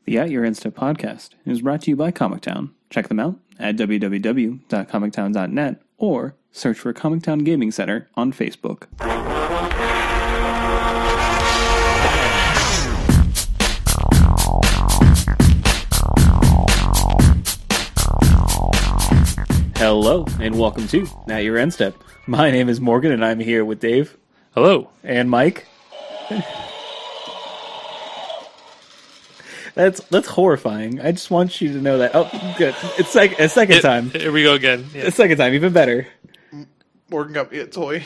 The At Your Insta podcast is brought to you by Comic Town. Check them out at www.comictown.net or search for Comic Town Gaming Center on Facebook. Hello, and welcome to At Your Insta. My name is Morgan, and I'm here with Dave. Hello. And Mike. That's horrifying. I just want you to know that. Oh, good. It's like a second time. Here we go again. Yeah. A second time, even better. Morgan got me a toy.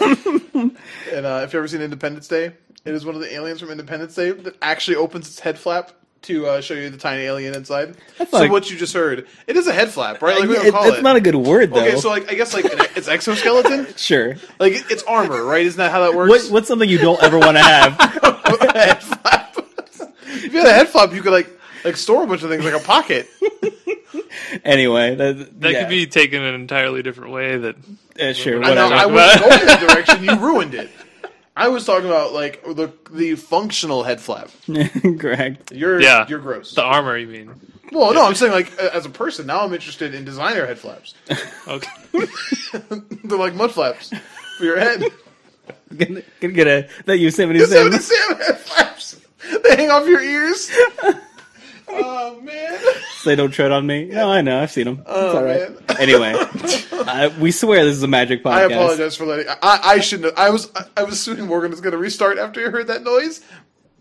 And if you've ever seen Independence Day, it is one of the aliens from Independence Day that actually opens its head flap to show you the tiny alien inside. So what you just heard, it is a head flap, right? Like we don't call it. It's not a good word, though. Okay, so I guess it's exoskeleton? Sure. Like it's armor, right? Isn't that how that works? What's something you don't ever want to have? A head flap. If you had a head flap, you could like store a bunch of things like a pocket. Anyway, that could be taken an entirely different way. Sure. Whatever. I wasn't going that direction. You ruined it. I was talking about like the functional head flap. Correct. You're gross. The armor, you mean? Well, no, I'm saying like as a person. Now I'm interested in designer head flaps. Okay. They're like mud flaps for your head. Gonna get a that Yosemite Sam head flaps. They hang off your ears. Oh man! So they don't tread on me. No, I know. I've seen them. It's all right. Man. Anyway, we swear this is a magic podcast. I apologize for letting. I shouldn't. I was assuming Morgan was going to restart after you heard that noise.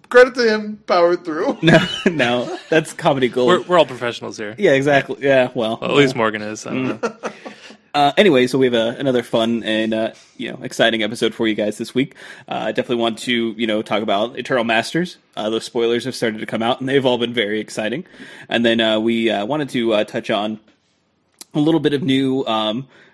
Credit to him, powered through. No, that's comedy gold. We're all professionals here. Yeah, exactly. Yeah, well, at least Morgan is. I don't know. Anyway, so we have another fun and exciting episode for you guys this week. I definitely want to talk about Eternal Masters. Those spoilers have started to come out, and they've all been very exciting. And then we wanted to touch on a little bit of new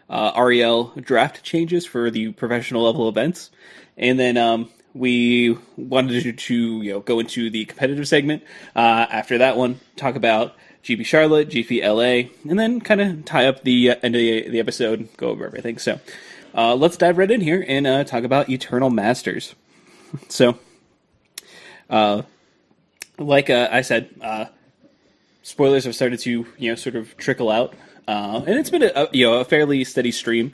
REL draft changes for the professional level events, and then we wanted to go into the competitive segment. After that one, talk about GP Charlotte, GP LA, and then kind of tie up the end of the episode, go over everything. So let's dive right in here and talk about Eternal Masters. So, like I said, spoilers have started to sort of trickle out, and it's been a fairly steady stream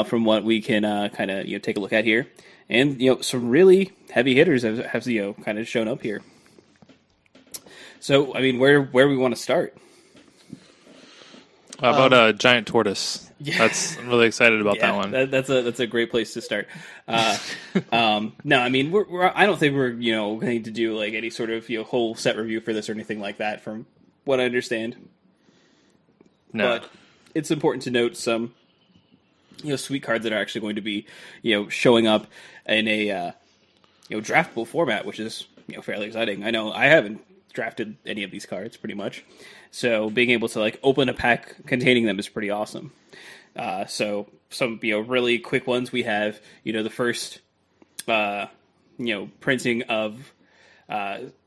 from what we can kind of take a look at here, and some really heavy hitters have kind of shown up here. So, I mean, where we want to start? How about Giant Tortoise? Yeah. I'm really excited about that one. That's a great place to start. No, I mean, I don't think we're going to do like any sort of whole set review for this or anything like that. From what I understand, no. But it's important to note some sweet cards that are actually going to be showing up in a draftable format, which is fairly exciting. I know I haven't drafted any of these cards pretty much, so being able to like open a pack containing them is pretty awesome. So some really quick ones, we have the first printing of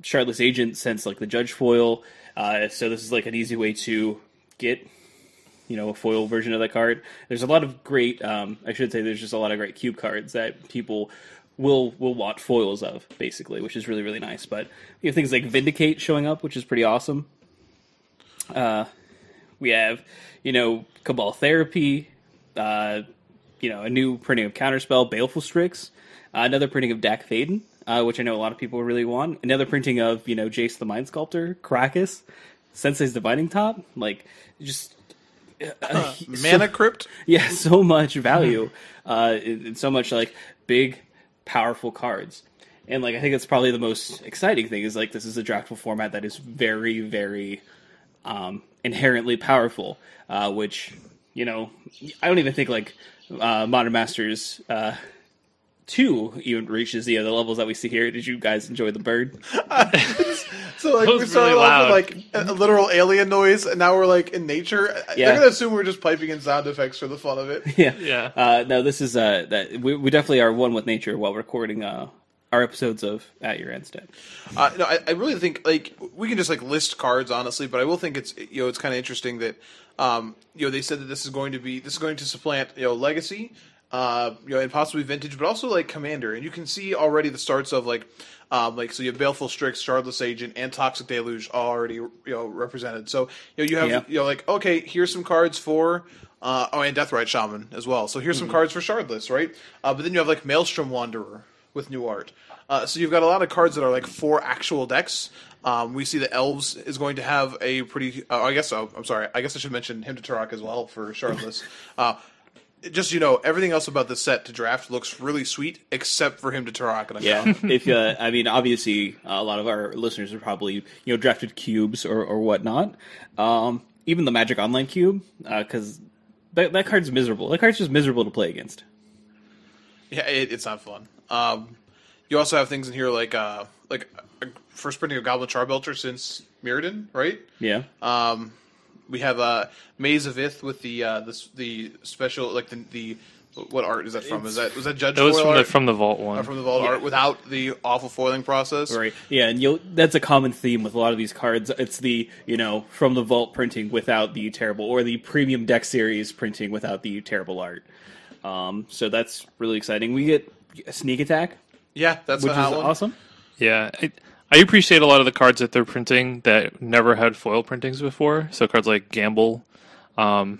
Charlotte's Agent since like the Judge foil, so this is like an easy way to get a foil version of that card. There's a lot of great there's just a lot of great cube cards that people will want foils of, basically, which is really, really nice. But we have things like Vindicate showing up, which is pretty awesome. We have, Cabal Therapy, a new printing of Counterspell, Baleful Strix, another printing of Dak Faden, which I know a lot of people really want. Another printing of, Jace the Mind Sculptor, Krakus, Sensei's Divining Top, like, just... Mana Crypt? Yeah, so much value. And so much, like, big... powerful cards, and like I think it's probably the most exciting thing is like this is a draftable format that is very, very inherently powerful, which I don't even think like Modern Masters 2 even reaches the levels that we see here. Did you guys enjoy the bird? So like we started off with like a literal alien noise, and now we're like in nature. Yeah. They're gonna assume we're just piping in sound effects for the fun of it. Yeah. No, this is that we definitely are one with nature while recording our episodes of At Your Instead. No, I really think like we can just like list cards honestly, but I will think it's kind of interesting that they said that this is going to supplant Legacy. and possibly vintage, but also like Commander. And you can see already the starts of so you have Baleful Strix, Shardless Agent, and Toxic Deluge already represented. So you have okay, here's some cards for and Deathrite Shaman as well. So here's some cards for Shardless, right? But then you have like Maelstrom Wanderer with new art. So you've got a lot of cards that are like for actual decks. We see that Elves is going to have a pretty. I'm sorry. I guess I should mention Hymn to Turok as well for Shardless. Just everything else about the set to draft looks really sweet, except for Hymn to Turok. If obviously a lot of our listeners are probably drafted cubes or whatnot. Even the Magic Online cube, because that card's miserable. That card's just miserable to play against. Yeah, it's not fun. You also have things in here like first printing of Goblin Charbelcher since Mirrodin, right? Yeah. We have Maze of Ith with the special the what art is that from? Was that Judge? That was foil from the Vault one. From the Vault art without the awful foiling process. Right. Yeah, and that's a common theme with a lot of these cards. It's the from the Vault printing without the terrible, or the premium deck series printing without the terrible art. So that's really exciting. We get a Sneak Attack. Yeah, that's which is awesome. Yeah, I appreciate a lot of the cards that they're printing that never had foil printings before. So cards like Gamble, Hydroblast,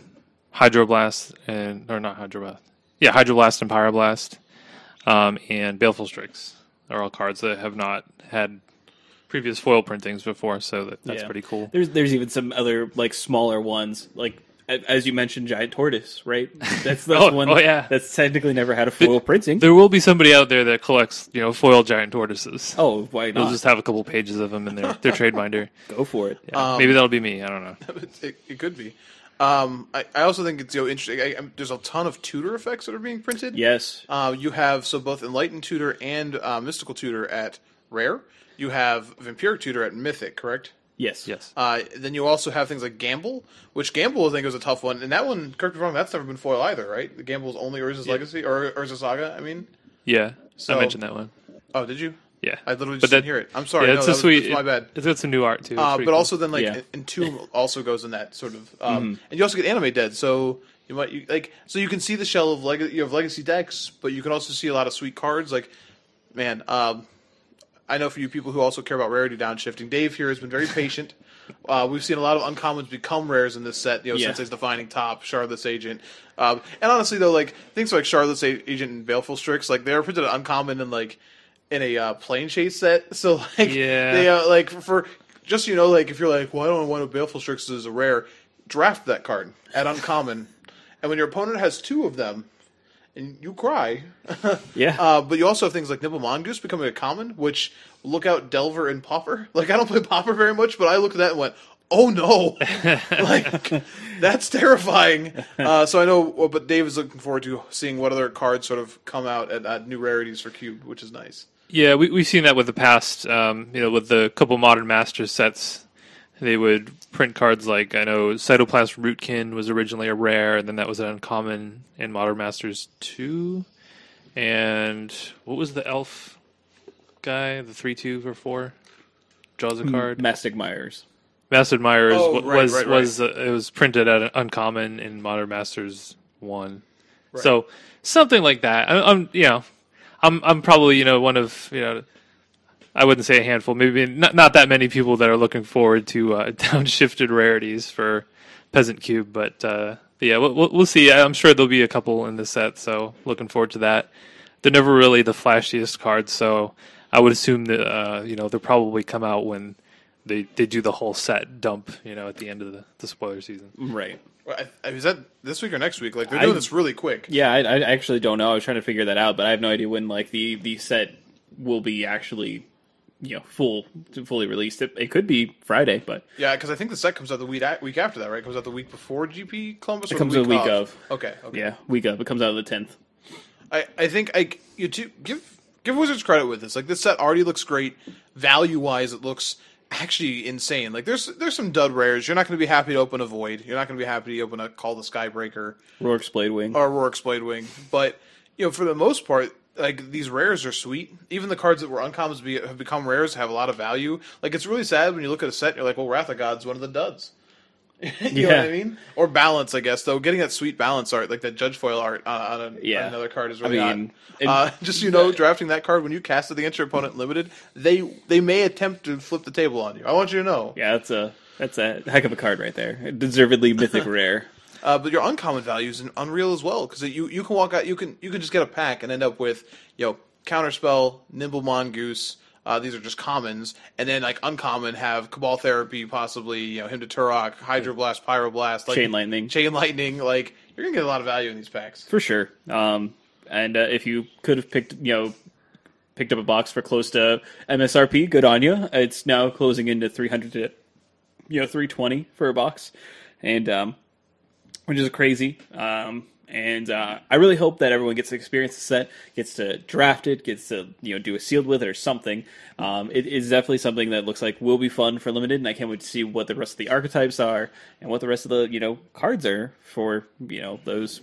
Hydroblast and Pyroblast, and Baleful Strix are all cards that have not had previous foil printings before. So that's pretty cool. There's even some other smaller ones as you mentioned, Giant Tortoise, right? That's one that's technically never had a foil printing. There will be somebody out there that collects, foil giant tortoises. Oh, why not? They'll just have a couple pages of them in their trade binder. Go for it. Yeah. Maybe that'll be me. I don't know. It could be. I also think it's interesting. There's a ton of tutor effects that are being printed. Yes. You have both Enlightened Tutor and Mystical Tutor at Rare. You have Vampiric Tutor at Mythic, correct? Yes. Then you also have things like Gamble, which Gamble I think was a tough one, and that one, correct me if I'm wrong, that's never been foil either, right? The Gamble's only Urza's Legacy or Urza Saga. I mean. Yeah. I mentioned that one. Oh, did you? Yeah. I literally just didn't hear it. I'm sorry. Yeah, it's sweet. That's my bad. It's got some new art too. But cool. also then Entomb also goes in that sort of, and you also get Anime Dead, so. So you can see the shell of you have legacy decks, but you can also see a lot of sweet cards. I know for you people who also care about rarity downshifting, Dave here has been very patient. We've seen a lot of uncommons become rares in this set. Sensei's Defining Top, Shardless Agent, and honestly though, things like Shardless Agent and Baleful Strix, they are printed uncommon in a plane chase set. So they for just if you're like, well, I don't want a Baleful Strix as a rare, draft that card at uncommon, and when your opponent has two of them. And you cry. Yeah. But you also have things like Nibble Mongoose becoming a common, which look out Delver and Pauper. I don't play Pauper very much, but I looked at that and went, oh no. That's terrifying. So I know, but Dave is looking forward to seeing what other cards sort of come out at new rarities for Cube, which is nice. Yeah, we've seen that with the past, with the couple Modern Masters sets. They would print cards like, I know Cytoplasm Rootkin was originally a rare, and then that was an uncommon in Modern Masters 2. And what was the elf guy, the 3/2 for 4? Draws a card. Mastic Myers. Mastic Myers right. It was printed at an uncommon in Modern Masters 1. Right. So something like that. I'm probably one of I wouldn't say a handful, maybe not that many people that are looking forward to downshifted rarities for Peasant Cube, but we'll see. I'm sure there'll be a couple in the set, so looking forward to that. They're never really the flashiest cards, so I would assume that they'll probably come out when they do the whole set dump, at the end of the spoiler season. Right. Is that this week or next week? They're doing this really quick. Yeah, I actually don't know. I was trying to figure that out, but I have no idea when the set will be actually fully released. It could be Friday, but yeah, because I think the set comes out the week after that, right? It comes out the week before GP Columbus. It comes the week of. Okay. Yeah, week of. It comes out on the 10th. I think give Wizards credit with this. This set already looks great. Value wise, it looks actually insane. There's some dud rares. You're not going to be happy to open a Void. You're not going to be happy to open a Call the Skybreaker, Rorik's Bladewing, or Rorik's Bladewing. But for the most part. These rares are sweet. Even the cards that were uncommons have become rares have a lot of value. It's really sad when you look at a set and you're like, well, Wrath of God's one of the duds. You know what I mean? Or balance, I guess. Though getting that sweet balance art, like that Judge Foil art on another card, is really hot. Just drafting that card when you cast it against your opponent limited, they may attempt to flip the table on you. I want you to know. Yeah, that's a heck of a card right there. Deservedly mythic rare. But your uncommon value is unreal as well, because you can walk out, you can just get a pack and end up with Counterspell, Nimble Mongoose. These are just commons, and then like uncommon have Cabal Therapy, possibly Hymn to Turok, Hydroblast, Pyroblast, like, Chain Lightning. Like you're gonna get a lot of value in these packs for sure. And if you could have picked up a box for close to MSRP, good on you. It's now closing into 300 to 320 for a box, and which is crazy. And I really hope that everyone gets to experience the set, gets to draft it, gets to do a sealed with it or something. It is definitely something that looks like will be fun for limited, and I can't wait to see what the rest of the archetypes are and what the rest of the cards are for those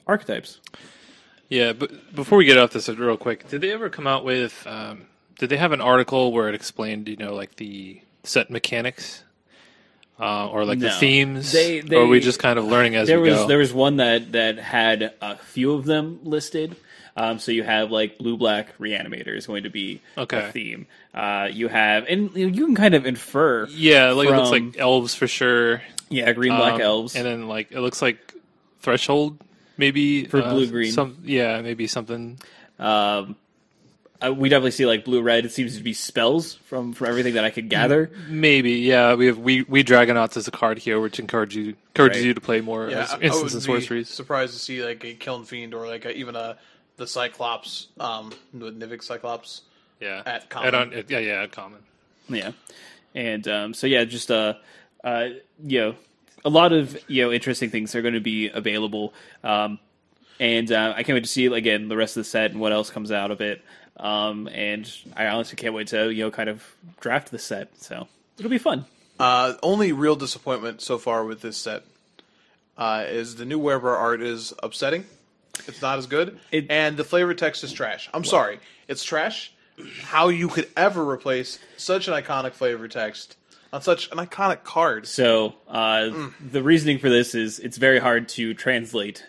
archetypes. Yeah, but before we get off this real quick, did they ever come out with? Did they have an article where it explained like the set mechanics? Or like the themes, or are we just kind of learning as we go? There was one that had a few of them listed. So you have like blue-black Reanimator is going to be a theme. You have, and you can kind of infer. Yeah, like it looks like elves for sure. Yeah, green-black elves, and then like it looks like Threshold maybe for blue-green. Maybe something. We definitely see like blue-red. It seems to be spells from everything that I could gather. Maybe, yeah. We have we Dragonauts as a card here, which encourages you to play more instants and sorceries. Surprised to see like a Kiln Fiend or like even the Cyclops, the Nivik Cyclops. Yeah, at common. At common. Yeah, and just a lot of interesting things are going to be available. And I can't wait to see again the rest of the set and what else comes out of it. And I honestly can't wait to kind of draft the set. So it'll be fun. Only real disappointment so far with this set is the new Werebear art is upsetting. It's not as good, and the flavor text is trash. I'm sorry, it's trash. How you could ever replace such an iconic flavor text on such an iconic card? So the reasoning for this is it's very hard to translate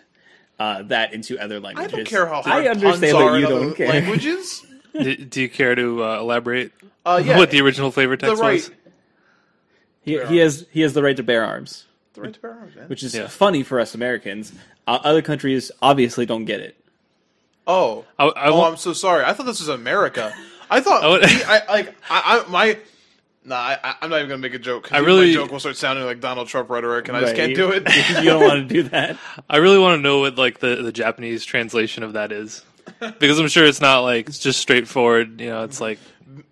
that into other languages. I don't care how hard I understand puns are that you in don't other care. languages. Do you care to elaborate Yeah, what the original flavor text was? He has the right to bear arms. The right to bear arms, man. Which is funny for us Americans. Other countries obviously don't get it. Oh, I'm so sorry. I thought this was America. I thought I'm not even gonna make a joke. My joke will start sounding like Donald Trump rhetoric, and I just can't do it. You don't want to do that. I really want to know what like the Japanese translation of that is, because I'm sure it's not like it's just straightforward. It's like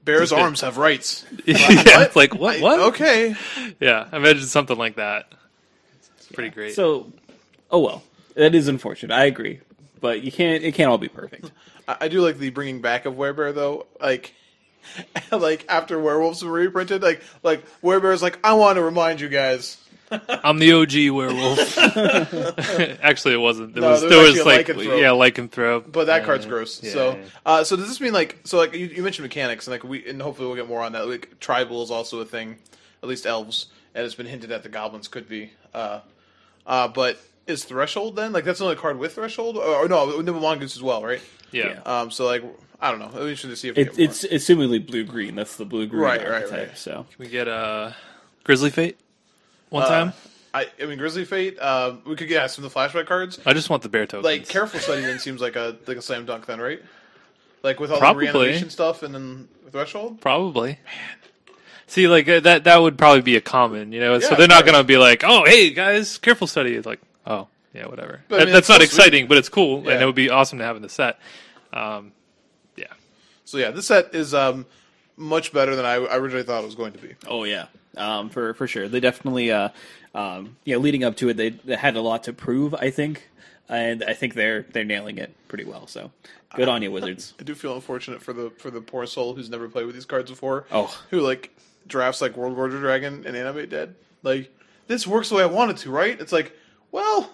bears' arms have rights. It's like what? Okay. Yeah, I imagine something like that. It's pretty great. So, that is unfortunate. I agree, but it can't all be perfect. I do like the bringing back of Werebear though, like after werewolves were reprinted, like Werebear's like, I want to remind you guys, I'm the OG werewolf. Actually, it wasn't. There was like lycanthrope. But that card's gross. So does this mean you mentioned mechanics and and hopefully we'll get more on that. Like tribal is also a thing, at least elves, and it's been hinted at the goblins could be. But is Threshold then that's another card with Threshold or no? Nimble Mongoose as well, right? Yeah. I don't know. It'll be interesting to see if it's assumingly blue-green. That's the blue-green archetype. Right. So can we get Grizzly Fate one time? I mean, Grizzly Fate. We could get some of the flashback cards. I just want the bear tokens. Like Careful Study then seems like a slam dunk then, right? Like with all the reanimation stuff and then Threshold. Probably. Man. See, that would probably be a common, so they're not gonna be like, oh, hey guys, Careful Study. It's like, oh, yeah, whatever. But, that's not exciting, but it's cool, and it would be awesome to have in the set. So this set is much better than I originally thought it was going to be. Oh yeah, for sure. They definitely, leading up to it, they had a lot to prove, I think, and I think they're nailing it pretty well. So good on you, Wizards. I do feel unfortunate for the poor soul who's never played with these cards before. Oh, who drafts World Warrior Dragon and Animate Dead. This works the way I want it to, right? It's like, well.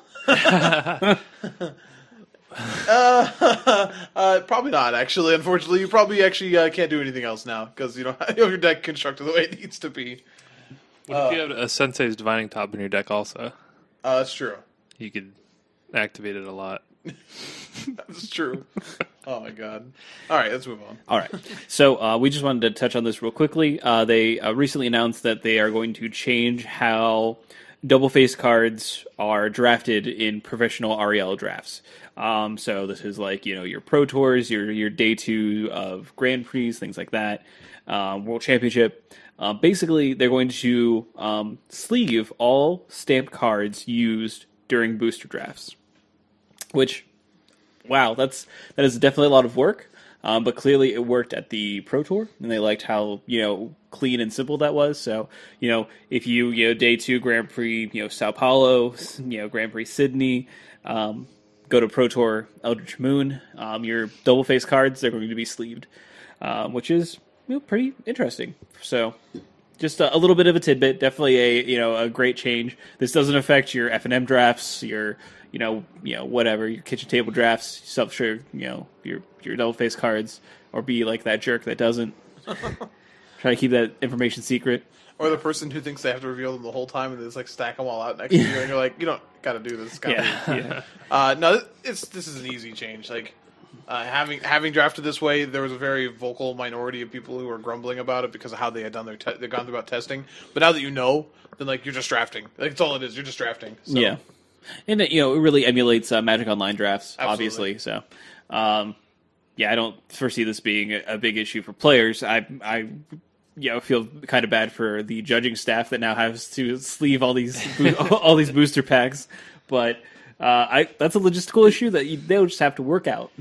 Probably not. Actually, unfortunately, you probably can't do anything else now because you don't have your deck constructed the way it needs to be. What if you have a Sensei's Divining Top in your deck also? That's true. You could activate it a lot. That's true. Oh my god. All right, let's move on. All right. So we just wanted to touch on this real quickly. They recently announced that they are going to change how double face cards are drafted in professional REL drafts. So this is like, your Pro Tours, your day 2 of Grand Prix, things like that, World Championship. Basically, they're going to sleeve all stamped cards used during booster drafts. Which, wow, that is definitely a lot of work. But clearly it worked at the Pro Tour, and they liked how, clean and simple that was. So, if you, day 2 Grand Prix, Sao Paulo, Grand Prix Sydney, go to Pro Tour Eldritch Moon, your double face cards, they're going to be sleeved, which is pretty interesting. So, just a little bit of a tidbit, definitely a great change. This doesn't affect your F&M drafts, your whatever, your kitchen table drafts, self-sure, your double face cards, or be like that jerk that doesn't. Try to keep that information secret. Or the person who thinks they have to reveal them the whole time and they just like stack them all out next to you, and you're like, you don't got to do this. No, this is an easy change. Like having drafted this way, there was a very vocal minority of people who were grumbling about it because of how they had done they've gone through about testing. But now that you know, then like you're just drafting. Like it's all it is. You're just drafting. So. Yeah. And it really emulates Magic Online drafts, Absolutely. obviously. So, I don't foresee this being a big issue for players. I feel kind of bad for the judging staff that now has to sleeve all these all these booster packs, but that's a logistical issue that they'll just have to work out.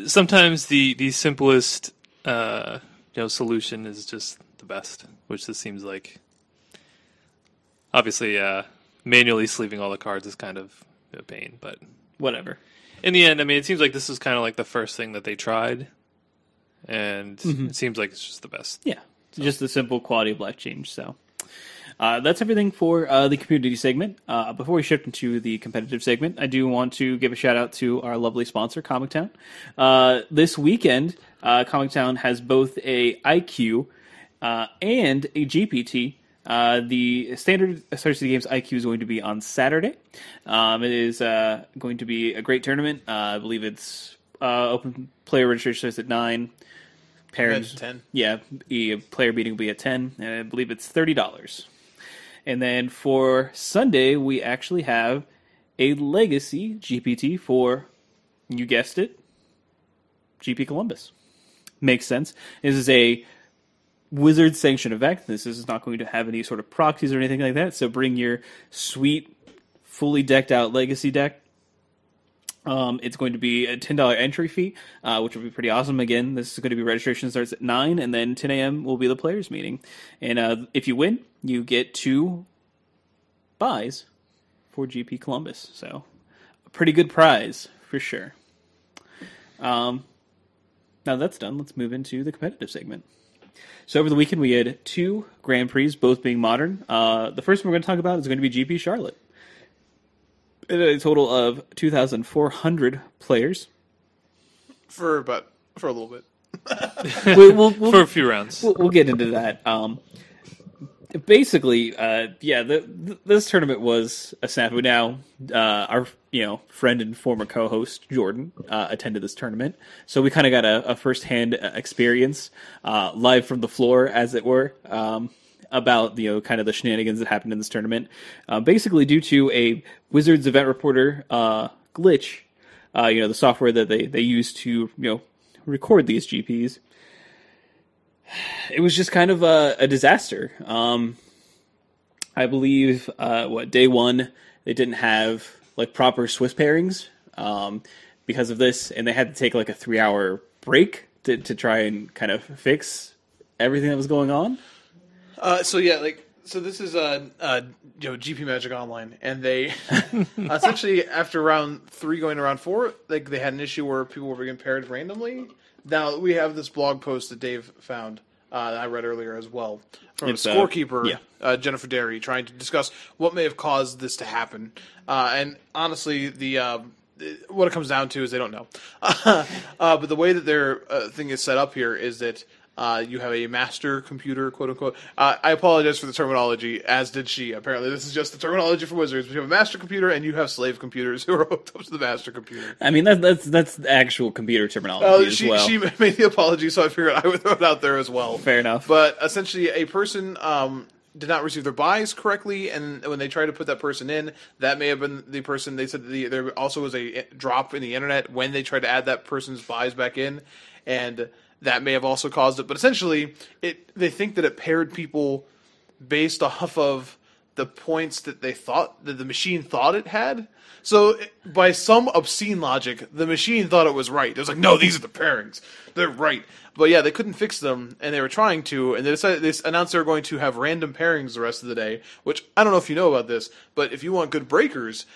Sometimes the simplest solution is just the best, which this seems like. Obviously, manually sleeving all the cards is kind of a pain, but whatever. In the end, I mean, it seems like this is kind of like the first thing that they tried, and it seems like it's just the best. Yeah, so. Just a simple quality of life change. So that's everything for the community segment. Before we shift into the competitive segment, I do want to give a shout out to our lovely sponsor, Comic Town. This weekend, Comic Town has both a IQ and a GPT. The standard Star City Games IQ is going to be on Saturday. It is going to be a great tournament. I believe it's open player registration starts at 9. Parents 10. Yeah, player meeting will be at 10, and I believe it's $30. And then for Sunday, we actually have a Legacy GPT for, you guessed it, GP Columbus. Makes sense. This is a Wizard sanctioned event. This is not going to have any sort of proxies or anything like that. So bring your sweet, fully decked out Legacy deck. It's going to be a $10 entry fee, which will be pretty awesome. Again, this is going to be registration starts at 9, and then 10 a.m. will be the players' meeting. And if you win, you get 2 buys for GP Columbus. So a pretty good prize for sure. Now that's done. Let's move into the competitive segment. So over the weekend, we had 2 Grand Prix, both being modern. The first one we're going to talk about is going to be GP Charlotte. It had a total of 2,400 players. For a little bit. For a few rounds. We'll get into that. Basically, this tournament was a snafu. Now, our friend and former co-host Jordan attended this tournament, so we kind of got a first-hand experience live from the floor, as it were, about kind of the shenanigans that happened in this tournament. Basically, due to a Wizards Event Reporter glitch, the software that they use to record these GPs. It was just kind of a disaster. I believe, day 1, they didn't have proper Swiss pairings because of this, and they had to take a 3-hour break to try and kind of fix everything that was going on. So this is GP Magic Online, and they essentially after round 3 going to round 4, they had an issue where people were being paired randomly. Now we have this blog post that Dave found that I read earlier as well from a scorekeeper, Jennifer Derry, trying to discuss what may have caused this to happen. And honestly, what it comes down to is they don't know. But the way that their thing is set up here is that You have a master computer, quote unquote. I apologize for the terminology, as did she. Apparently, this is just the terminology for Wizards. You have a master computer, and you have slave computers who are hooked up to the master computer. I mean, that's actual computer terminology as well. She made the apology, so I figured I would throw it out there as well. Fair enough. But essentially, a person did not receive their buys correctly, and when they tried to put that person in, that may have been the person. They said there also was a drop in the internet when they tried to add that person's buys back in, and that may have also caused it. But essentially, they think that it paired people based off of the points that they thought that the machine thought it had. So by some obscene logic, the machine thought it was right. It was like, no, these are the pairings. They're right. But yeah, they couldn't fix them, and they were trying to, and they announced they were going to have random pairings the rest of the day, which I don't know if you know about this, but if you want good breakers,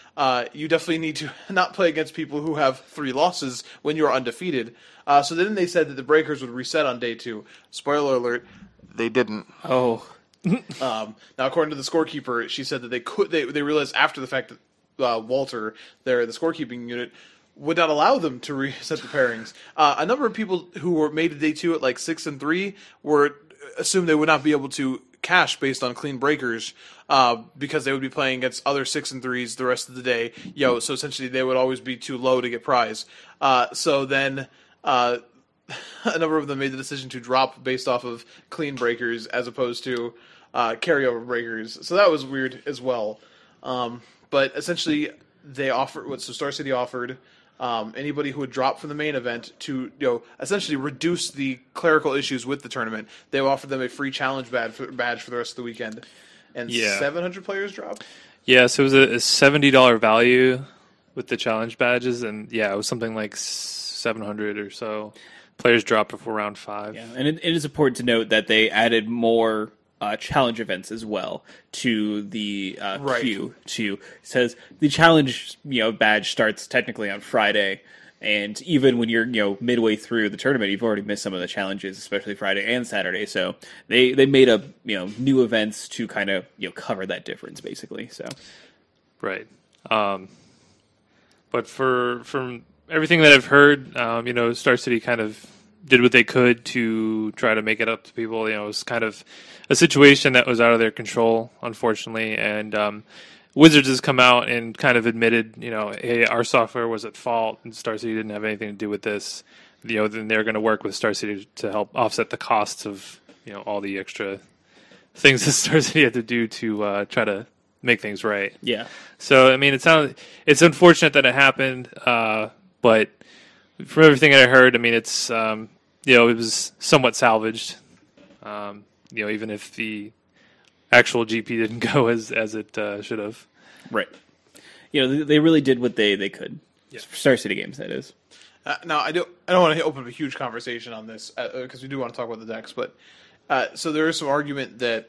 you definitely need to not play against people who have 3 losses when you're undefeated. So then they said that the breakers would reset on day 2. Spoiler alert, they didn't. Oh. Now, according to the scorekeeper, she said that they realized after the fact that Walter, the scorekeeping unit, would not allow them to reset the pairings. A number of people who were made to day 2 at like 6 and 3 were assumed they would not be able to cash based on clean breakers because they would be playing against other 6 and 3s the rest of the day. So essentially they would always be too low to get prize. So then a number of them made the decision to drop based off of clean breakers as opposed to carryover breakers. So that was weird as well. But essentially they offered so Star City offered anybody who would drop from the main event to essentially reduce the clerical issues with the tournament. They offered them a free challenge badge for the rest of the weekend, and 700 players dropped. Yeah, so it was a $70 value with the challenge badges, and it was something like 700 or so players dropped before round 5. Yeah, and it is important to note that they added more challenge events as well to the queue. It says the challenge badge starts technically on Friday, and even when you're midway through the tournament, you've already missed some of the challenges, especially Friday and Saturday. So they made up new events to kind of cover that difference basically. So right, but from everything that I've heard, Star City kind of did what they could to try to make it up to people. It was kind of a situation that was out of their control, unfortunately. And Wizards has come out and kind of admitted, hey, our software was at fault, and Star City didn't have anything to do with this. Then they're going to work with Star City to help offset the costs of, all the extra things that Star City had to do to try to make things right. Yeah. So I mean, it's unfortunate that it happened, but from everything I heard, I mean, it's it was somewhat salvaged. Even if the actual GP didn't go as it should have. Right. They really did what they could. Yeah. Star City Games, that is. Now, I don't want to open up a huge conversation on this because we do want to talk about the decks, but so there is some argument that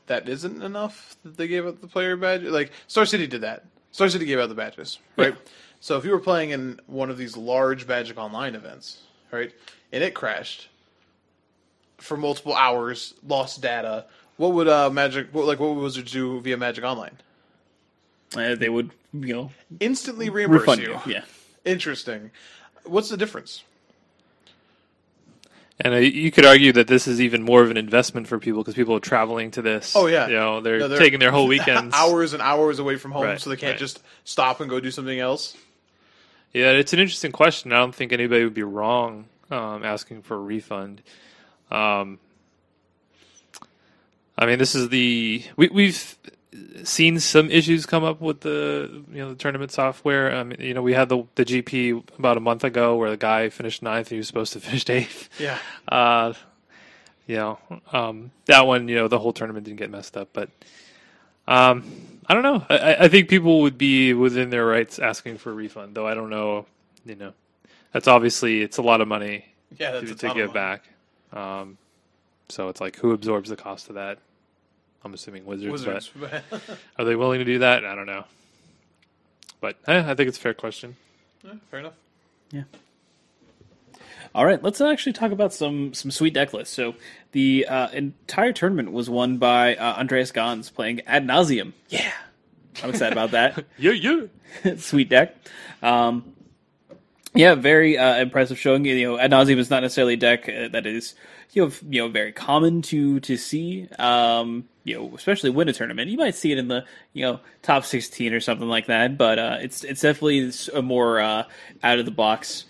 isn't enough that they gave out the player badge. Like Star City did that. Star City gave out the badges, right? Yeah. So if you were playing in one of these large Magic Online events, right, and it crashed for multiple hours, lost data, what would what would Wizards do via Magic Online? They would, instantly reimburse you. Yeah. Interesting. What's the difference? And you could argue that this is even more of an investment for people because people are traveling to this. Oh, yeah. They're taking their whole weekends. Hours and hours away from home, right, so they can't just stop and go do something else. Yeah, it's an interesting question. I don't think anybody would be wrong asking for a refund. I mean, this is we've seen some issues come up with the the tournament software. We had the GP about a month ago where the guy finished 9th and he was supposed to finish 8th. Yeah. That one, the whole tournament didn't get messed up, but I don't know. I think people would be within their rights asking for a refund, though I don't know. That's obviously it's a lot of money to give back. So it's like, who absorbs the cost of that? I'm assuming Wizards. But are they willing to do that? I don't know. But I think it's a fair question. Yeah, fair enough. Yeah. All right, let's actually talk about some sweet deck lists. So the entire tournament was won by Andreas Gans playing Ad Nauseam. Yeah. I'm excited about that. Yeah. Sweet deck. Yeah, very impressive showing. Ad nauseam is not necessarily a deck that is very common to see. Especially win a tournament. You might see it in the top 16 or something like that, but it's definitely a more out of the box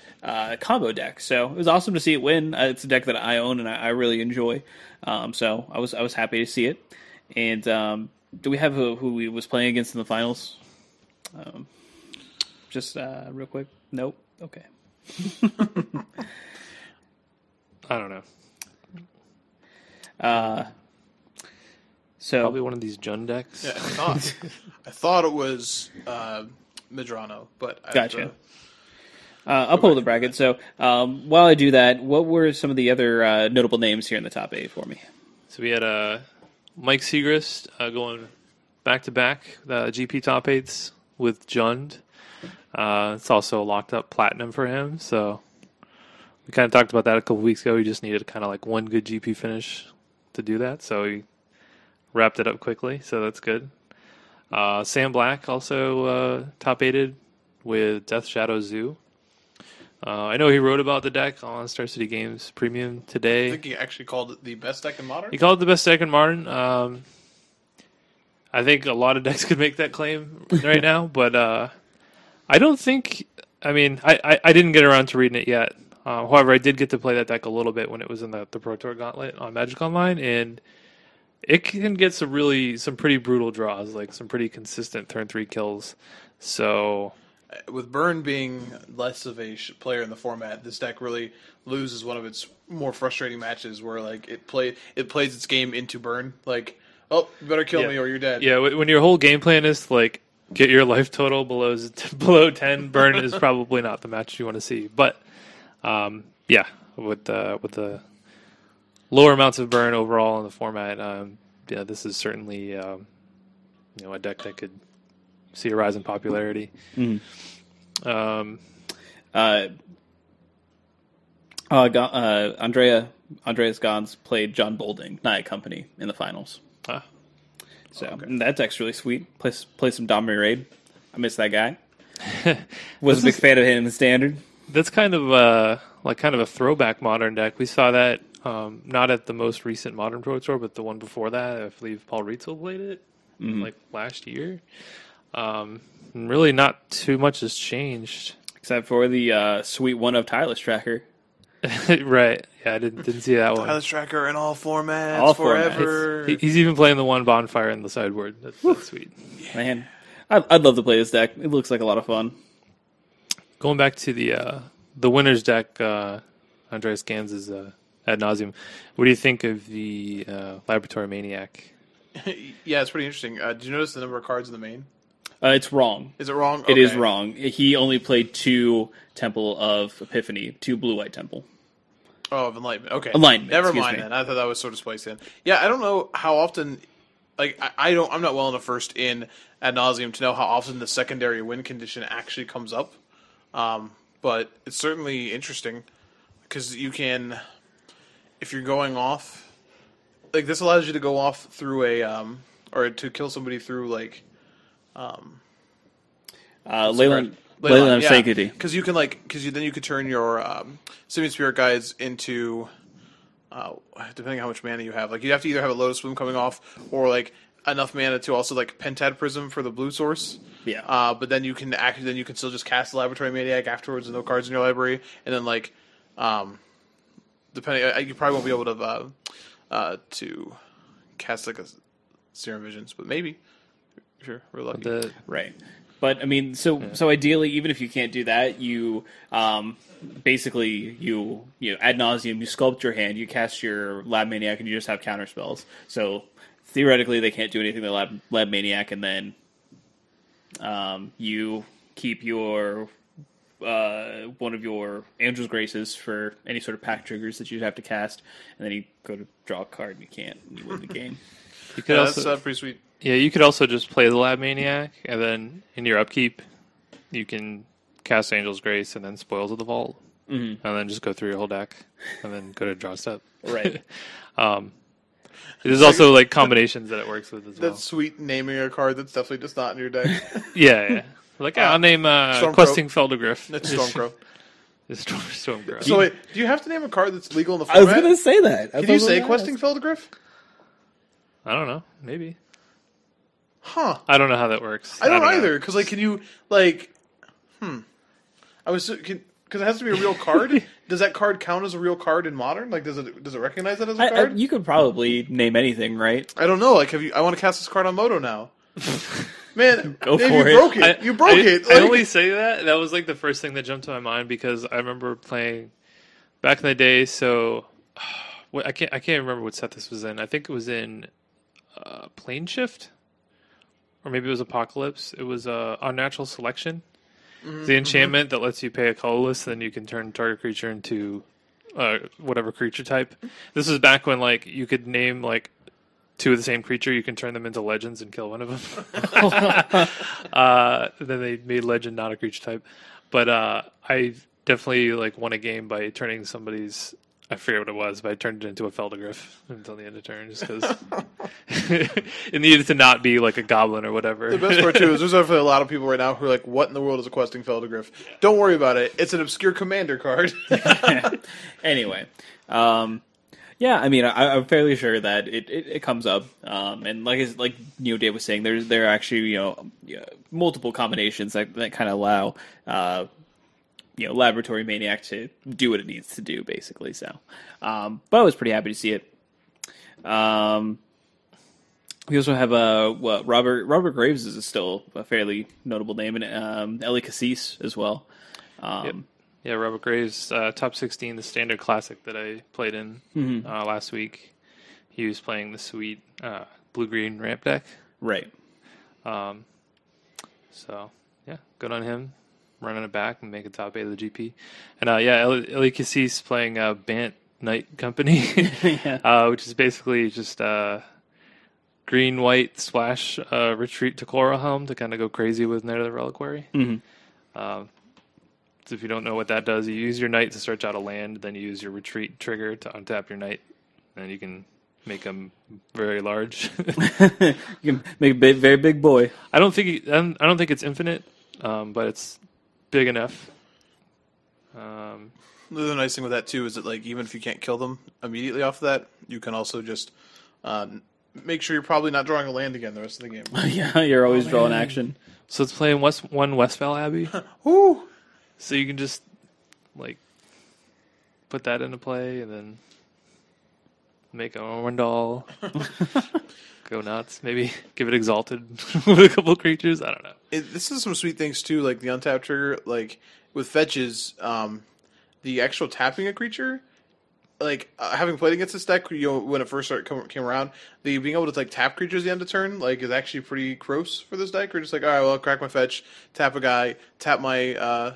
combo deck. So it was awesome to see it win. It's a deck that I own and I really enjoy. So I was happy to see it. And do we have who he was playing against in the finals? Just real quick. Nope. Okay. I don't know. So probably one of these Jund decks. Yeah, I thought it was Medrano, but gotcha. I'll pull the bracket. So while I do that, what were some of the other notable names here in the top 8 for me? So we had Mike Segrist going back-to-back GP top 8s with Jund. It's also a locked up platinum for him, so we kind of talked about that a couple weeks ago. He just needed kind of like one good GP finish to do that, so he wrapped it up quickly, so that's good. Sam Black also top 8'd with Death Shadow Zoo. I know he wrote about the deck on Star City Games Premium today. I think he actually called it the best deck in Modern. He called it the best deck in Modern. I think a lot of decks could make that claim right now, but I don't think. I mean, I didn't get around to reading it yet. However, I did get to play that deck a little bit when it was in the Pro Tour Gauntlet on Magic Online, and it can get some pretty brutal draws, like some pretty consistent turn 3 kills. So, with Burn being less of a player in the format, this deck really loses one of its more frustrating matches, where like it plays its game into Burn. Like, oh, you better kill me or you're dead. Yeah, when your whole game plan is like, get your life total below 10. Burn is probably not the match you want to see. But with the lower amounts of burn overall in the format, this is certainly a deck that could see a rise in popularity. Mm-hmm. Andreas Gans played John Bolding, Night Company, in the finals. So that deck's really sweet. Play some Dominator Raid. I miss that guy. Was a big fan of him in the Standard. That's kind of a throwback Modern deck. We saw that not at the most recent Modern Pro Tour, but the one before that. I believe Paul Rietzel played it like last year. And really, not too much has changed except for the sweet one of Tireless Tracker. Right. Yeah, I didn't see that one. Tireless Tracker in all formats, forever. He's even playing the one bonfire in the sideboard. That's sweet. Yeah. Man, I'd love to play this deck. It looks like a lot of fun. Going back to the winner's deck, Andreas Gans's Ad Nauseam. What do you think of the Laboratory Maniac? Yeah, it's pretty interesting. Did you notice the number of cards in the main? It's wrong. Is it wrong? It is wrong. He only played 2 Temple of Epiphany, 2 blue-white Temple. Oh, of Enlightenment. Okay. Enlightenment. Never mind then. I thought that was sort of spliced in. Yeah, I don't know how often. Like, I'm not well enough versed in Ad Nauseam to know how often the secondary win condition actually comes up. But it's certainly interesting because you can, if you're going off, like this allows you to go off through a or to kill somebody through like Leyland of Sanctity. Because you can then you could turn your Simian Spirit Guides into depending on how much mana you have. Like you'd have to either have a Lotus Bloom coming off or like enough mana to also like Pentad Prism for the blue source. Yeah. But then you can still just cast the Laboratory Maniac afterwards with no cards in your library, and then like depending, you probably won't be able to cast like a Serum Visions, but maybe if you're real lucky. Right. But I mean, so ideally, even if you can't do that, you basically you Ad Nauseam, you sculpt your hand, you cast your Lab Maniac, and you just have counter spells. So theoretically, they can't do anything to Lab Maniac, and then you keep your one of your Angel's Graces for any sort of pack triggers that you'd have to cast, and then you go to draw a card and you can't, and you win the game. You could that's pretty sweet. Yeah, you could also just play the Lab Maniac, and then in your upkeep, you can cast Angel's Grace and then Spoils of the Vault, and then just go through your whole deck, and then go to draw step. Right. There's also like combinations that it works with as well. That's sweet naming a card that's definitely just not in your deck. Yeah. Like I'll name Questing Feldegriff. That's Stormcrow. Stormgrove. So wait, do you have to name a card that's legal in the I was format? going to say that. Can you say questing Feldegriff? I don't know. Maybe. Huh. I don't know how that works. I don't know. either. Because like, can you like? I was because it has to be a real card. Does that card count as a real card in Modern? Like, does it recognize that as a card? You could probably name anything, right? I don't know. Like, I want to cast this card on Moto now. Man, Go Dave, for you it. broke it. You broke it. I Like, only say that. That was like the first thing that jumped to my mind because I remember playing back in the day. So I can't remember what set this was in. I think it was in Plane Shift, or maybe it was Apocalypse. It was Unnatural Selection. The enchantment that lets you pay a colorless, then you can turn target creature into whatever creature type. This was back when like you could name like two of the same creature. You can turn them into legends and kill one of them. Then they made legend not a creature type. But I definitely like won a game by turning somebody's. I forget what it was, but I turned it into a Feldegriff until the end of turn, just because it needed to not be like a goblin or whatever. the best part too is there's definitely a lot of people right now who are like, "What in the world is a questing Feldegriff?" Yeah. Don't worry about it. It's an obscure commander card. Anyway, yeah, I mean, I'm fairly sure that it comes up, and like Dave was saying, there are actually multiple combinations that kind of allow Laboratory Maniac to do what it needs to do, basically. So, but I was pretty happy to see it. We also have Robert Graves is still a fairly notable name, and Ellie Cassis as well. Yep. Yeah, Robert Graves, top 16, the standard classic that I played in last week. He was playing the sweet blue-green ramp deck. Right. So, yeah, good on him. Running it back and make a top 8 of the GP. And, Ellie Cassis playing Bant Knight Company, which is basically just green-white splash retreat to Chlorohelm to kind of go crazy with Knight of the Reliquary. So if you don't know what that does, you use your Knight to search out a land, then you use your retreat trigger to untap your Knight, and you can make them very large. You can make a very big boy. I don't think it's infinite, but it's big enough. The nice thing with that too is that like even if you can't kill them immediately off of that, you can also just make sure you're probably not drawing a land again the rest of the game. Yeah, you're always drawing action. So it's playing Westphal Abbey. Woo! So you can just like put that into play and then make an Orwendal. Go nuts. Maybe give it exalted with a couple creatures. I don't know. This is some sweet things too, like the untap trigger. Like with fetches, the actual tapping a creature. Like having played against this deck, when it first came around, the being able to like tap creatures at the end of turn, like is actually pretty gross for this deck. We're just like, all right, well, I'll crack my fetch, tap a guy, tap my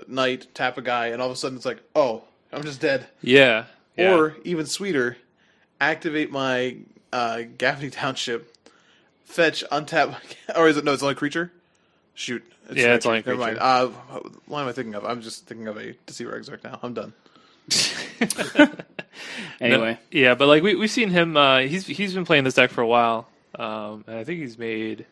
knight, tap a guy, and all of a sudden it's like, oh, I'm just dead. Yeah. Or even sweeter, activate my Gaffney Township, fetch, untap, or is it no? It's only creature. Shoot. It's only creature. Never mind. What am I thinking of? I'm just thinking of a Deceiver Exarch now. I'm done. Anyway, yeah, but like we've seen him. He's been playing this deck for a while, and I think he's made.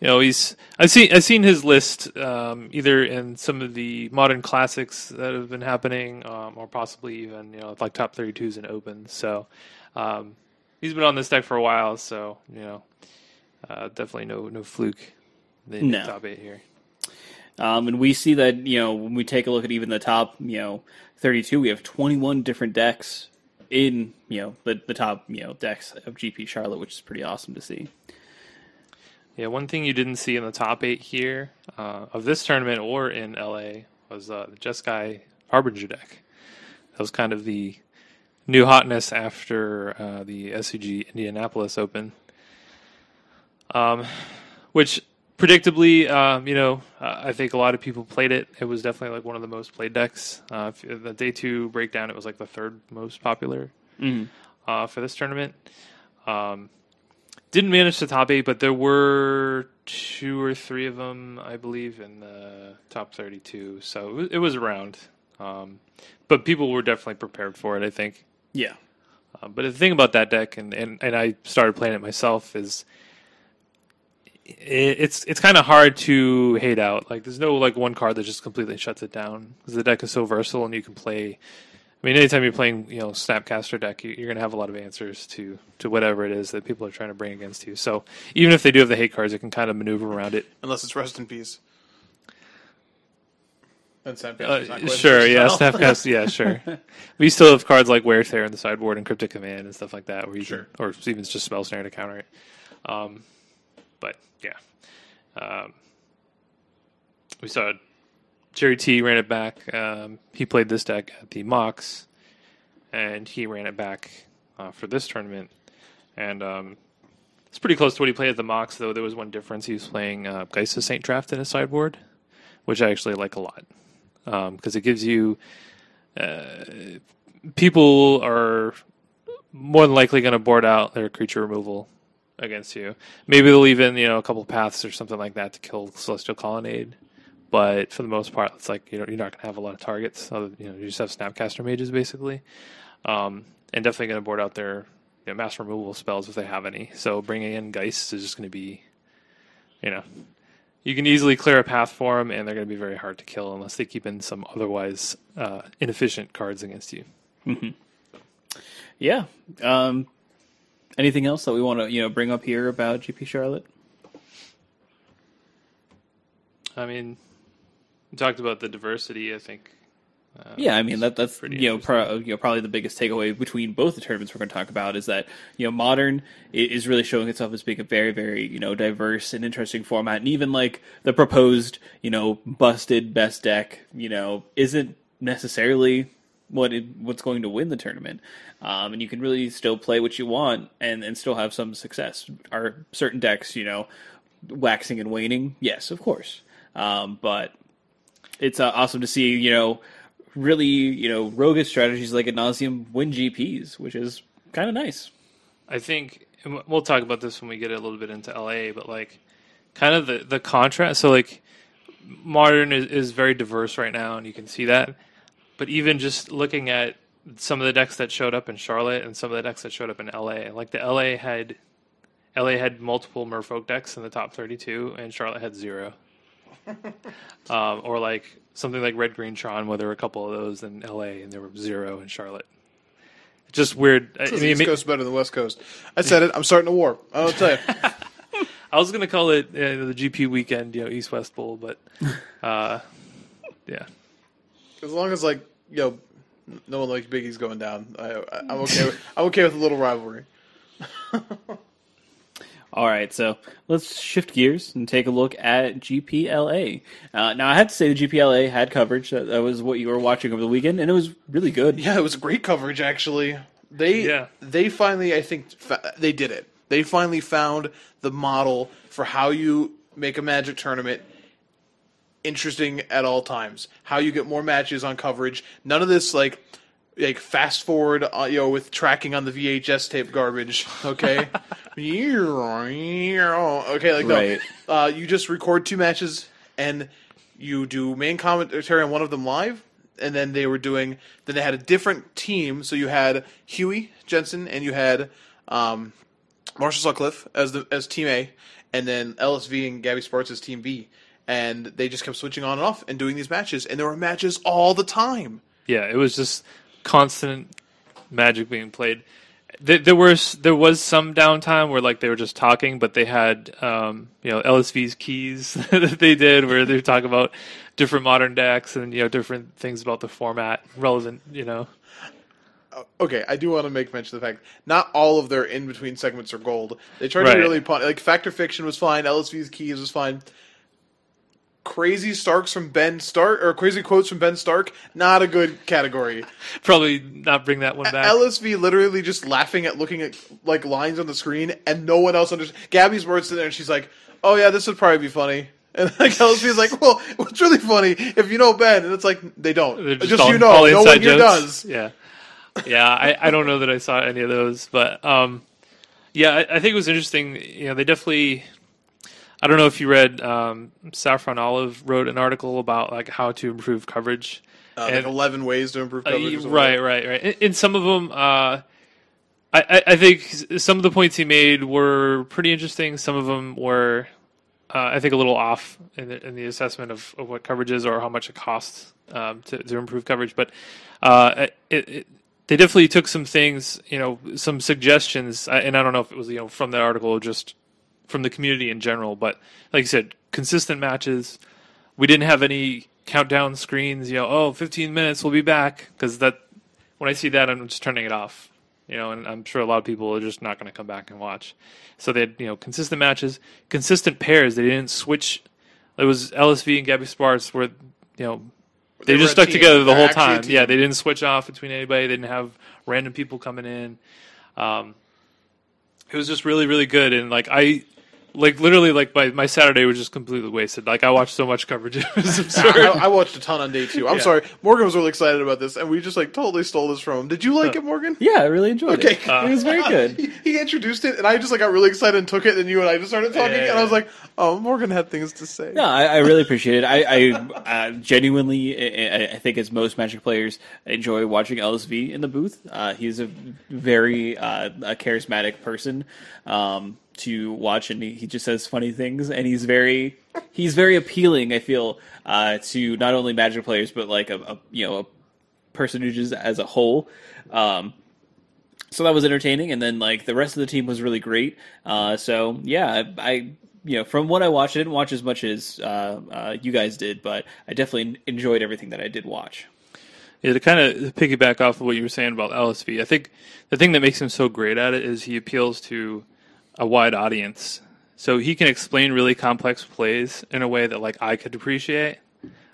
I've seen his list either in some of the modern classics that have been happening, or possibly even like top 32s and open. So he's been on this deck for a while. So definitely no fluke. In the top 8 here. And we see that, when we take a look at even the top, 32, we have 21 different decks in, the top, decks of GP Charlotte, which is pretty awesome to see. Yeah, one thing you didn't see in the top 8 here of this tournament or in LA was the Jeskai Harbinger deck. That was kind of the new hotness after the SCG Indianapolis Open. Which predictably, I think a lot of people played it. It was definitely like one of the most played decks. The day 2 breakdown, it was like the 3rd most popular for this tournament. Didn't manage the top 8, but there were 2 or 3 of them, I believe, in the top 32. So it was around. But people were definitely prepared for it, I think. Yeah. But the thing about that deck, and I started playing it myself, is it's kind of hard to hate out. Like, there's no like one card that just completely shuts it down because the deck is so versatile and you can play. I mean, anytime you're playing, Snapcaster deck, you're going to have a lot of answers to whatever it is that people are trying to bring against you. So even if they do have the hate cards, it can kind of maneuver around it. Unless it's Rest in Peace. Then Snapcaster's not quite sure, yeah, versatile. Snapcast, yeah, sure. We still have cards like Wear Tear in the sideboard and Cryptic Command and stuff like that, where you Sure. or even just Spell Snare to counter it. But yeah, we saw Jerry T ran it back. He played this deck at the Mox, and he ran it back for this tournament. And it's pretty close to what he played at the Mox, though there was one difference. He was playing Geist of Saint Draft in his sideboard, which I actually like a lot. Because it gives you... people are more than likely going to board out their creature removal against you. Maybe they'll even, a couple paths or something like that to kill Celestial Colonnade. But for the most part, it's like you're not going to have a lot of targets. You just have Snapcaster mages, basically. And definitely going to board out their mass removal spells if they have any. So bringing in Geist is just going to be, you can easily clear a path for them, and they're going to be very hard to kill unless they keep in some otherwise inefficient cards against you. Mm-hmm. Yeah. Anything else that we want to bring up here about GP Charlotte? I mean, we talked about the diversity, I think. Yeah, I mean that's pretty probably the biggest takeaway between both the tournaments we're going to talk about is that Modern is really showing itself as being a very, very diverse and interesting format, and even like the proposed busted best deck isn't necessarily what's going to win the tournament, and you can really still play what you want and still have some success. Are certain decks waxing and waning? Yes, of course, but it's awesome to see really, roguish strategies like Ad Nauseam win GPs, which is kind of nice. I think, and we'll talk about this when we get a little bit into LA, but like kind of the contrast. So like Modern is very diverse right now, and you can see that. But even just looking at some of the decks that showed up in Charlotte and some of the decks that showed up in LA, like the LA had multiple Merfolk decks in the top 32, and Charlotte had 0. Or like something like Red Green Tron, where there were a couple of those in LA and there were 0 in Charlotte. It's just weird. The East Coast is better than the West Coast. I said it. I'm starting a war. I'll tell you. I was going to call it the GP weekend, East West Bowl, but yeah. As long as no one likes Biggie's going down, I'm okay. I'm okay with a little rivalry. All right, so let's shift gears and take a look at GPLA. Now, I have to say the GPLA had coverage. That was what you were watching over the weekend, and it was really good. Yeah, it was great coverage, actually. They finally, I think, they did it. They finally found the model for how you make a Magic tournament interesting at all times. How you get more matches on coverage. None of this, like fast forward, with tracking on the VHS tape garbage. Okay, okay, right. No. You just record 2 matches and you do main commentary on one of them live, and then they had a different team. So you had Huey Jensen and you had Marshall Sutcliffe as Team A, and then LSV and Gabby Sparks as Team B. And they just kept switching on and off and doing these matches, and there were matches all the time. Yeah, it was just constant Magic being played. There was some downtime where like they were just talking, but they had LSV's keys that they did where they talk about different Modern decks and different things about the format relevant. Okay, I do want to make mention of the fact not all of their in between segments are gold. They tried Right. to really like Fact or Fiction was fine, LSV's keys was fine. Crazy Starks from Ben Stark, or crazy quotes from Ben Stark, not a good category. Probably not bring that one back. LSV literally just laughing at looking at like lines on the screen, and no one else understands. Gabby's words in there, and she's like, "Oh yeah, this would probably be funny." And like LSV's like, "Well, what's really funny if you know Ben?" And it's like they don't. They're Just all no one inside here jokes. does. Yeah, I don't know that I saw any of those, but I think it was interesting. They definitely. I don't know if you read Saffron Olive wrote an article about like how to improve coverage. Like 11 ways to improve coverage. Right. In some of them, I think some of the points he made were pretty interesting. Some of them were I think, a little off in the assessment of what coverage is or how much it costs to improve coverage. But they definitely took some things, some suggestions, and I don't know if it was from that article or just from the community in general. But like you said, consistent matches. We didn't have any countdown screens. 15 minutes, we'll be back, because when I see that, I'm just turning it off. And I'm sure a lot of people are just not going to come back and watch. So they had, consistent matches, consistent pairs. They didn't switch. It was LSV and Gabby Sparks where, they just stuck together the whole time. Yeah, they didn't switch off between anybody. They didn't have random people coming in. It was just really, really good. And literally, my Saturday was just completely wasted. I watched so much coverage, it was absurd. I watched a ton on day 2. I'm sorry, Morgan was really excited about this, and we just totally stole this from him. Did you like it, Morgan? Yeah, I really enjoyed it. It was very good. He introduced it, and I just got really excited and took it, and you and I just started talking, and I was like, "Oh, Morgan had things to say." No, I really appreciate it. I genuinely, I think as most Magic players, enjoy watching LSV in the booth. He's a very a charismatic person to watch, and he just says funny things, and he's very appealing, I feel, to not only Magic players but a personages as a whole. So that was entertaining, and then the rest of the team was really great. So yeah, I from what I watched, I didn't watch as much as you guys did, but I definitely enjoyed everything that I did watch. Yeah, to kind of piggyback off of what you were saying about LSV, I think the thing that makes him so great at it is he appeals to a wide audience. So he can explain really complex plays in a way that I could appreciate,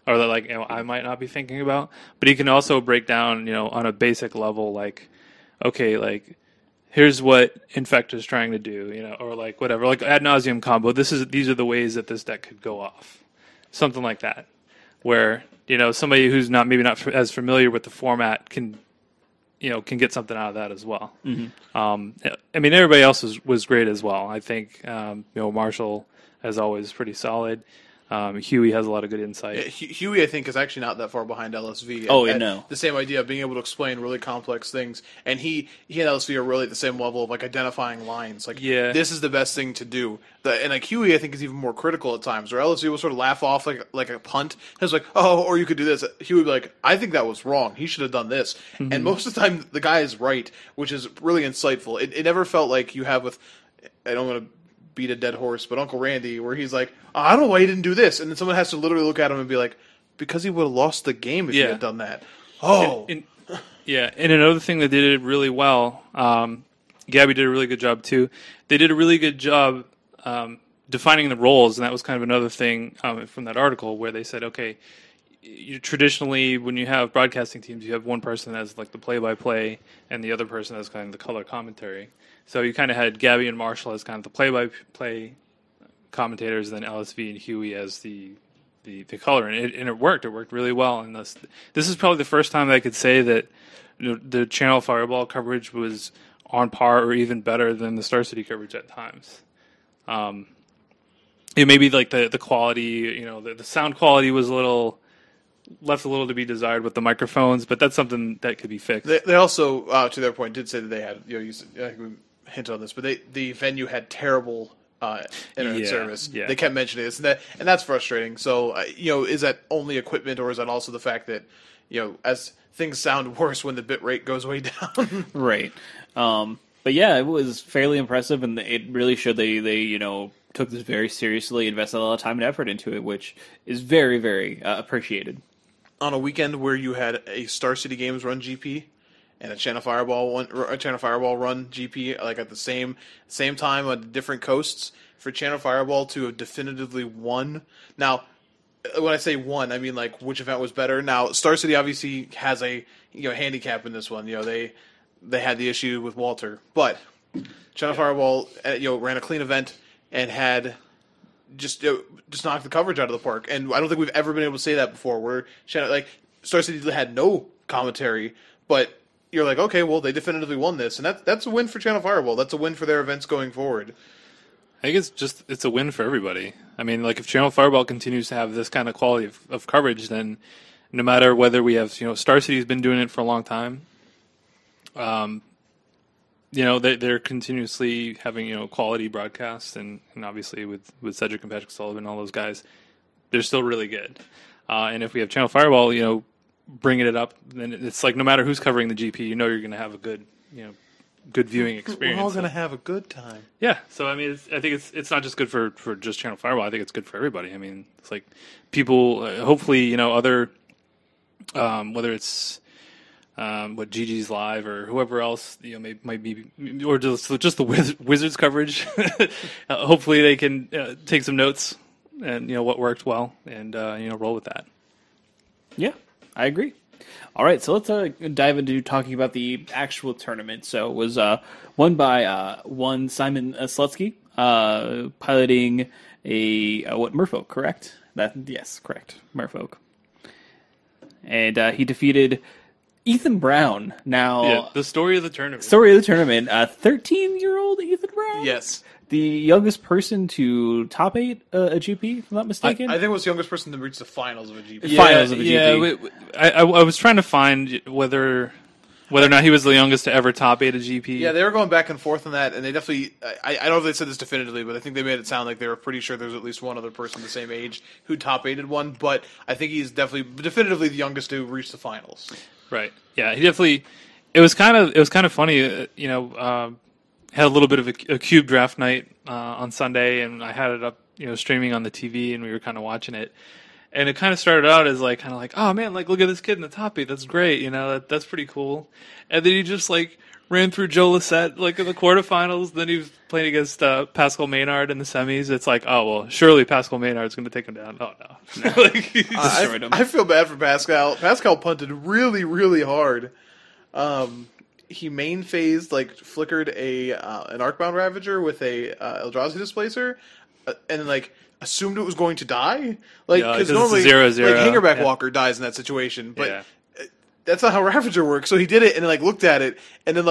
or that I might not be thinking about. But he can also break down, on a basic level, okay, here's what Infect is trying to do, or whatever, ad nauseum combo. These are the ways that this deck could go off, something like that, where somebody who's maybe not as familiar with the format can get something out of that as well. Mm-hmm. I mean, everybody else was great as well. I think, Marshall, as always, pretty solid. Huey has a lot of good insight. Yeah, Huey, I think, is actually not that far behind LSV. No. The same idea of being able to explain really complex things. And he and LSV are really at the same level of identifying lines. This is the best thing to do. And Huey, I think, is even more critical at times, where LSV will sort of laugh off like a punt. And it's or you could do this. Huey would be I think that was wrong. He should have done this. Mm-hmm. And most of the time, the guy is right, which is really insightful. It never felt like you have with, I don't want to beat a dead horse, but Uncle Randy, where he's I don't know why he didn't do this, and then someone has to literally look at him and be because he would have lost the game if he had done that. And another thing that they did really well, Gabby did a really good job too. They did a really good job defining the roles, and that was kind of another thing from that article where they said, okay, traditionally when you have broadcasting teams, you have one person as the play-by-play, and the other person as kind of the color commentary. So you kind of had Gabby and Marshall as kind of the play-by-play commentators, then LSV and Huey as the color, and it worked. It worked really well. And this is probably the first time I could say that the Channel Fireball coverage was on par or even better than the Star City coverage at times. Maybe the quality, the sound quality was left a little to be desired with the microphones, but that's something that could be fixed. They also, to their point, did say that they had, you hinted on this, but the venue had terrible internet service. Yeah. They kept mentioning this, and that's frustrating. So, is that only equipment, or is that also the fact that, as things sound worse when the bit rate goes way down? Right. But yeah, it was fairly impressive, and it really showed they took this very seriously, invested a lot of time and effort into it, which is very, very appreciated. On a weekend where you had a Star City Games run GP and a Channel Fireball run GP, at the same time on different coasts, for Channel Fireball to have definitively won. Now, when I say won, I mean which event was better. Now, Star City obviously has a handicap in this one. They had the issue with Walter, but Channel Fireball ran a clean event and had just knocked the coverage out of the park. And I don't think we've ever been able to say that before, where Star City had no commentary, but you're okay, well, they definitively won this, and that's a win for Channel Fireball. That's a win for their events going forward. I think it's a win for everybody. I mean, if Channel Fireball continues to have this kind of quality of coverage, then no matter whether we have, Star City's been doing it for a long time. they're continuously having quality broadcasts, and obviously with Cedric and Patrick Sullivan and all those guys, they're still really good. And if we have Channel Fireball, bringing it up, then it's like no matter who's covering the GP, you're going to have a good viewing experience. We're all going to have a good time. Yeah, so I mean, I think it's not just good for just Channel Fireball. I think it's good for everybody. I mean, it's like people, hopefully, other, whether it's GG's Live or whoever else, might be, or just the Wizards coverage. Hopefully, they can take some notes and what worked well and roll with that. Yeah, I agree. All right, so let's dive into talking about the actual tournament. So it was won by Simon Slutsky, piloting a Merfolk, correct? Yes, correct, Merfolk. And he defeated Ethan Brown. Now, the story of the tournament. 13-year-old Ethan Brown. Yes. The youngest person to top 8 a GP, if I'm not mistaken. I think it was the youngest person to reach the finals of a GP. Finals of a GP. I was trying to find whether or not he was the youngest to ever top 8 a GP. Yeah, they were going back and forth on that, and they definitely... I don't know if they said this definitively, but I think they made it sound like they were pretty sure there was at least one other person the same age who top 8'd one, but I think he's definitively the youngest to reach the finals. Right. Yeah, he definitely... It was kind of funny, had a little bit of a cube draft night on Sunday, and I had it up, streaming on the TV, and we were kind of watching it. And it kind of started out as like, oh man, like look at this kid in the top 8, that's great, that's pretty cool. And then he just like ran through Joe Lissette like in the quarterfinals. Then he was playing against Pascal Maynard in the semis. It's like, oh well, surely Pascal Maynard's going to take him down. Oh no, like, he destroyed him. I feel bad for Pascal. Pascal punted really, really hard. He main phased, flickered an Arcbound Ravager with a Eldrazi Displacer, and then, assumed it was going to die. Because normally, 0/0. Hangerback Walker dies in that situation, but that's not how Ravager works. So he did it, and then, looked at it, and then,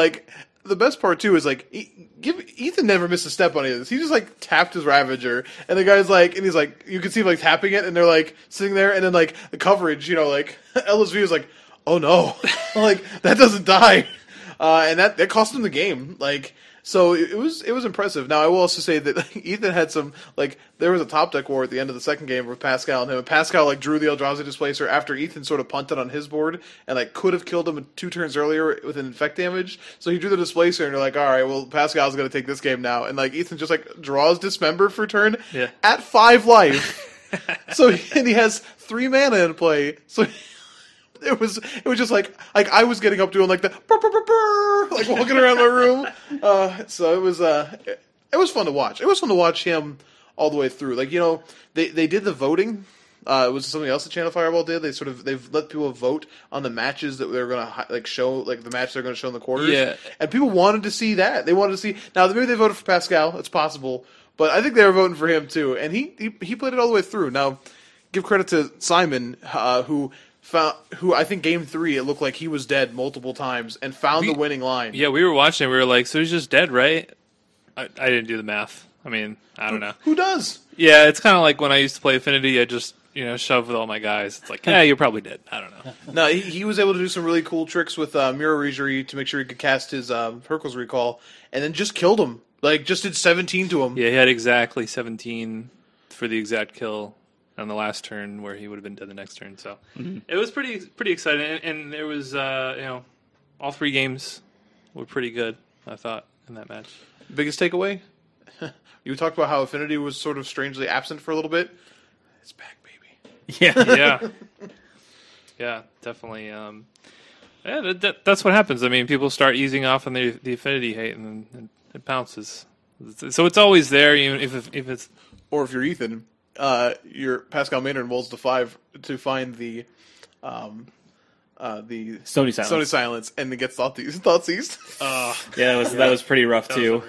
the best part, too, is, Ethan never missed a step on any of this. He just, tapped his Ravager, and the guy's and he's you can see him, tapping it, and they're, sitting there, and then, the coverage, LSV is oh, no. That doesn't die. And that cost him the game. So it was impressive. Now I will also say that Ethan had some there was a top deck war at the end of the second game with Pascal and him. And Pascal drew the Eldrazi Displacer after Ethan sort of punted on his board and could have killed him 2 turns earlier with an infect damage. So he drew the Displacer and you're all right, well Pascal's gonna take this game now. And Ethan just draws Dismember for turn at 5 life. So and he has 3 mana in play. So It was just I was getting up doing the burr, burr, burr, burr, walking around my room. So it was fun to watch. It was fun to watch him all the way through. They did the voting. It was something else that Channel Fireball did. They've let people vote on the matches that they're going to show, the match they're going to show in the quarters. Yeah. And people wanted to see that. They wanted to see. Now maybe they voted for Pascal. It's possible, but I think they were voting for him too. And he played it all the way through. Now, give credit to Simon, who I think game 3 it looked like he was dead multiple times and found the winning line. Yeah, we were watching. We were so he's just dead, right? I didn't do the math. I mean, I don't know. Who does? Yeah, it's kind of like when I used to play Affinity. I just shove with all my guys. It's you're probably dead. I don't know. No, he was able to do some really cool tricks with Mirror Regery to make sure he could cast his Hercules Recall, and then just killed him. Just did 17 to him. Yeah, he had exactly 17 for the exact kill on the last turn, where he would have been dead the next turn. So It was pretty exciting, and there was all 3 games were pretty good, I thought, in that match. Biggest takeaway? You talked about how Affinity was sort of strangely absent for a little bit. It's back, baby. Yeah, yeah, definitely. That's what happens. I mean, people start easing off on the Affinity hate, and then it pounces. So it's always there, even if it's, or if you're Ethan. Your Pascal Maynard rolls the 5 to find the Stony Silence, and then gets Thoughtseized. Yeah, that was pretty rough too.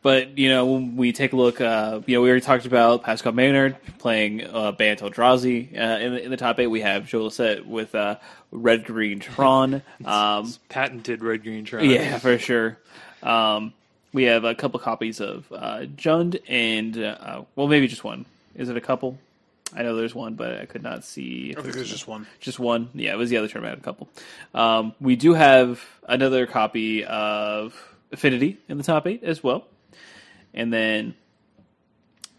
But when we take a look, we already talked about Pascal Maynard playing Bant Eldrazi in the top 8. We have Joe Lissette with Red Green Tron, patented Red Green Tron. Yeah, for sure. We have a couple copies of Jund and, maybe just one. Is it a couple? I know there's one, but I could not see. I think there's just one. Just one. Yeah, it was the other tournament. I had a couple. We do have another copy of Affinity in the top 8 as well. And then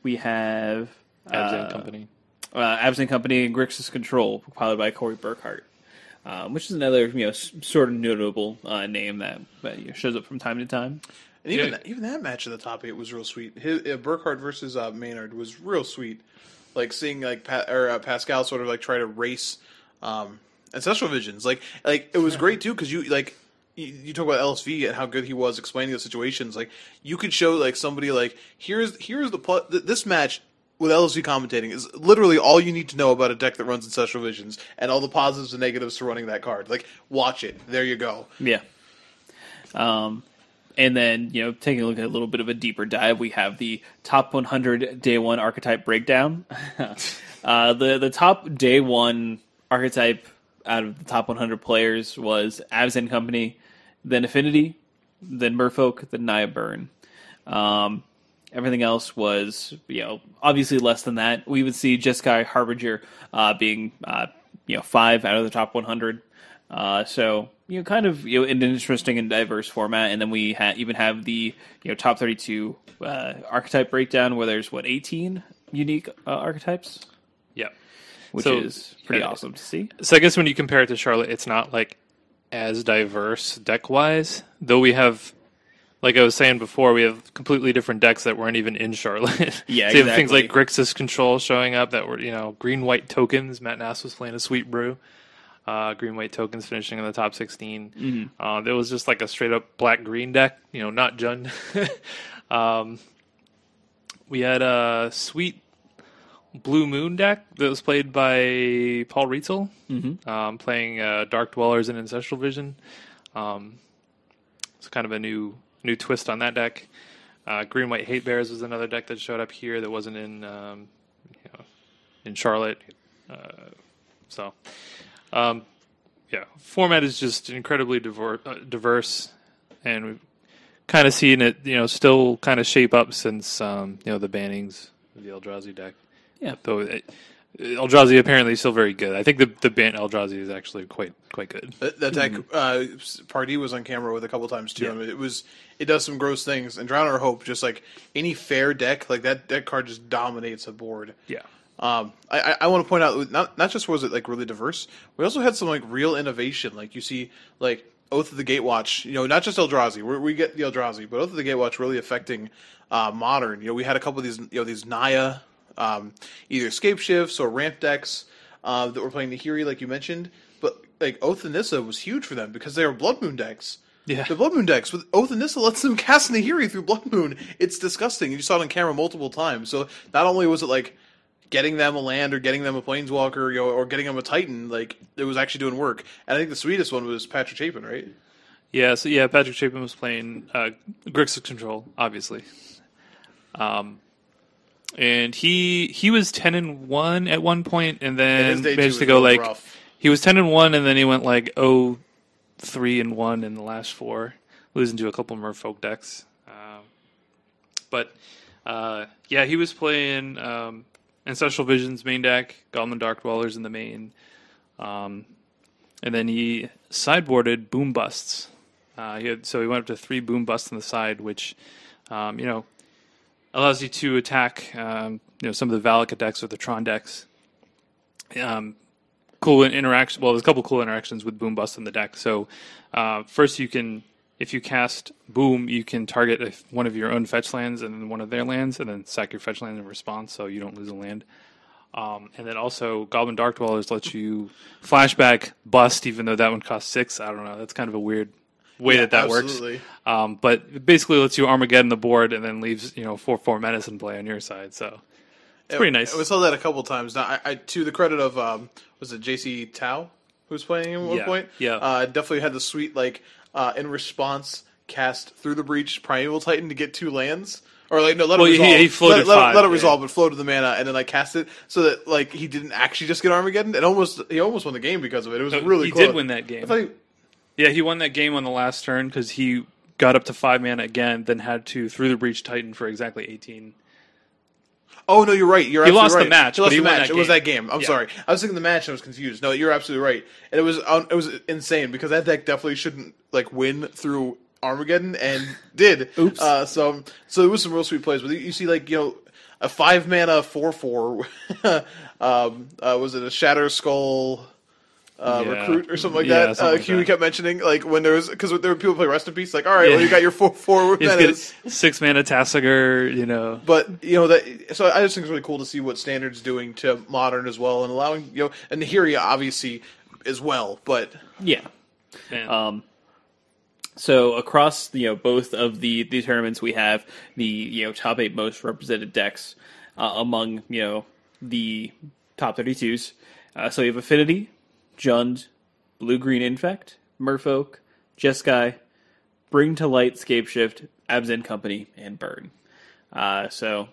we have Abs Company. Abs Company and Grixis Control, compiled by Corey Burkhart, which is another sort of notable name that shows up from time to time. And even that match in the top 8 was real sweet. Burkhart versus Maynard was real sweet. Like seeing like Pascal sort of like try to race Ancestral Visions. Like it was great too because you talk about LSV and how good he was explaining the situations. Like you could show like somebody like here's the this match with LSV commentating is literally all you need to know about a deck that runs Ancestral Visions and all the positives and negatives to running that card. Like watch it. There you go. Yeah. And then, taking a look at a little bit of a deeper dive, we have the top 100 day one archetype breakdown. The top day one archetype out of the top 100 players was Abs Company, then Affinity, then Merfolk, then Naya Burn. Everything else was, obviously less than that. We would see Jeskai Harbinger being, 5 out of the top 100. So, kind of in an interesting and diverse format. And then we even have the top 32 archetype breakdown where there's 18 unique archetypes. Yeah, which is pretty awesome to see. So I guess when you compare it to Charlotte, it's not like as diverse deck wise, though we have. Like I was saying before, we have completely different decks that weren't even in Charlotte. Yeah, so you have things like Grixis Control showing up that were, green-white tokens. Matt Nass was playing a Sweet Brew. Green-white tokens finishing in the top 16. Mm-hmm. There was just like a straight-up black-green deck, not Jund. We had a sweet Blue Moon deck that was played by Paul Rietzel, playing Dark Dwellers and Ancestral Vision. It's kind of a new twist on that deck. Green-white Hate Bears was another deck that showed up here that wasn't in Charlotte. Format is just incredibly diverse, and we've kind of seen it, still kind of shape up since, the bannings of the Eldrazi deck. Yeah. Though Eldrazi apparently is still very good. I think the ban Eldrazi is actually quite good. That deck, Pardee was on camera with a couple times too. Yeah. I mean, it does some gross things. And Drown Our Hope, just like any fair deck, like that card just dominates a board. Yeah. I want to point out not just was it like really diverse, we also had some like real innovation. Like you see like Oath of the Gatewatch, not just Eldrazi. We get the Eldrazi, but Oath of the Gatewatch really affecting modern. We had a couple of these these Naya either escape shifts or ramp decks that were playing Nahiri, like you mentioned. But like Oath and Nissa was huge for them because they were Blood Moon decks. Yeah. The Blood Moon decks with Oath and Nissa lets them cast Nahiri through Blood Moon. It's disgusting. You saw it on camera multiple times. So not only was it like getting them a land or getting them a Planeswalker, or getting them a Titan, like it was actually doing work. And I think the sweetest one was Patrick Chapin, right? Yeah, so Patrick Chapin was playing Grixis Control, obviously. And he was 10-1 at one point, and then managed to go like rough. He was 10-1, and then he went like 0-3-1 in the last 4, losing to a couple Merfolk decks. He was playing Ancestral Visions main deck, Goblin Dark Dwellers in the main, and then he sideboarded Boom Busts. He went up to 3 Boom Busts on the side, which allows you to attack some of the Valakut decks or the Tron decks. Cool interaction. Well, there's a couple cool interactions with Boom Bust in the deck. So first, if you cast Boom, you can target one of your own fetch lands and then one of their lands, and then sack your fetch land in response, so you don't lose a land. And then also, Goblin Dark Dwellers lets you flashback Bust, even though that one costs 6. I don't know. That's kind of a weird way that absolutely works. But it basically lets you Armageddon the board and then leaves 4/4 menace in play on your side. So it's pretty nice. We saw that a couple times. Now, I to the credit of was it JC Tao who was playing him at one point? Yeah. Definitely had the sweet in response cast through the breach Primeval Titan to get 2 lands. Or let it resolve. He floated 5. Let it resolve, but floated the mana and then cast it so that he didn't actually just get Armageddon. He almost won the game because of it. It was really close. He did win that game. He won that game on the last turn because he got up to 5 mana again, then had to through the breach Titan for exactly 18. Oh no, you're right. You're He absolutely lost right. the match, He lost but he the won match. that It was game. that game. I'm Yeah. sorry. I was thinking the match and I was confused. No, you're absolutely right. And it was insane because that deck definitely shouldn't like win through Armageddon and did. Oops. So it was some real sweet plays. But you see like a 5-mana 4/4. Was it a Shatter Skull? Recruit or something like Yeah, that. something like Huey that. kept mentioning like when there was because there were people play Rest in Peace. Like, all right, well you got your 4/4 He's menas. got 6 mana Tassiger, But that so I just think it's really cool to see what Standard's doing to Modern as well, and allowing and Nahiri obviously as well. But Yeah. Man. So across both of the tournaments, we have the top 8 most represented decks among the top 32s. So we have Affinity, Jund, Blue Green Infect, Merfolk, Jeskai, Bring to Light, Scapeshift, Abzan Company, and Burn. So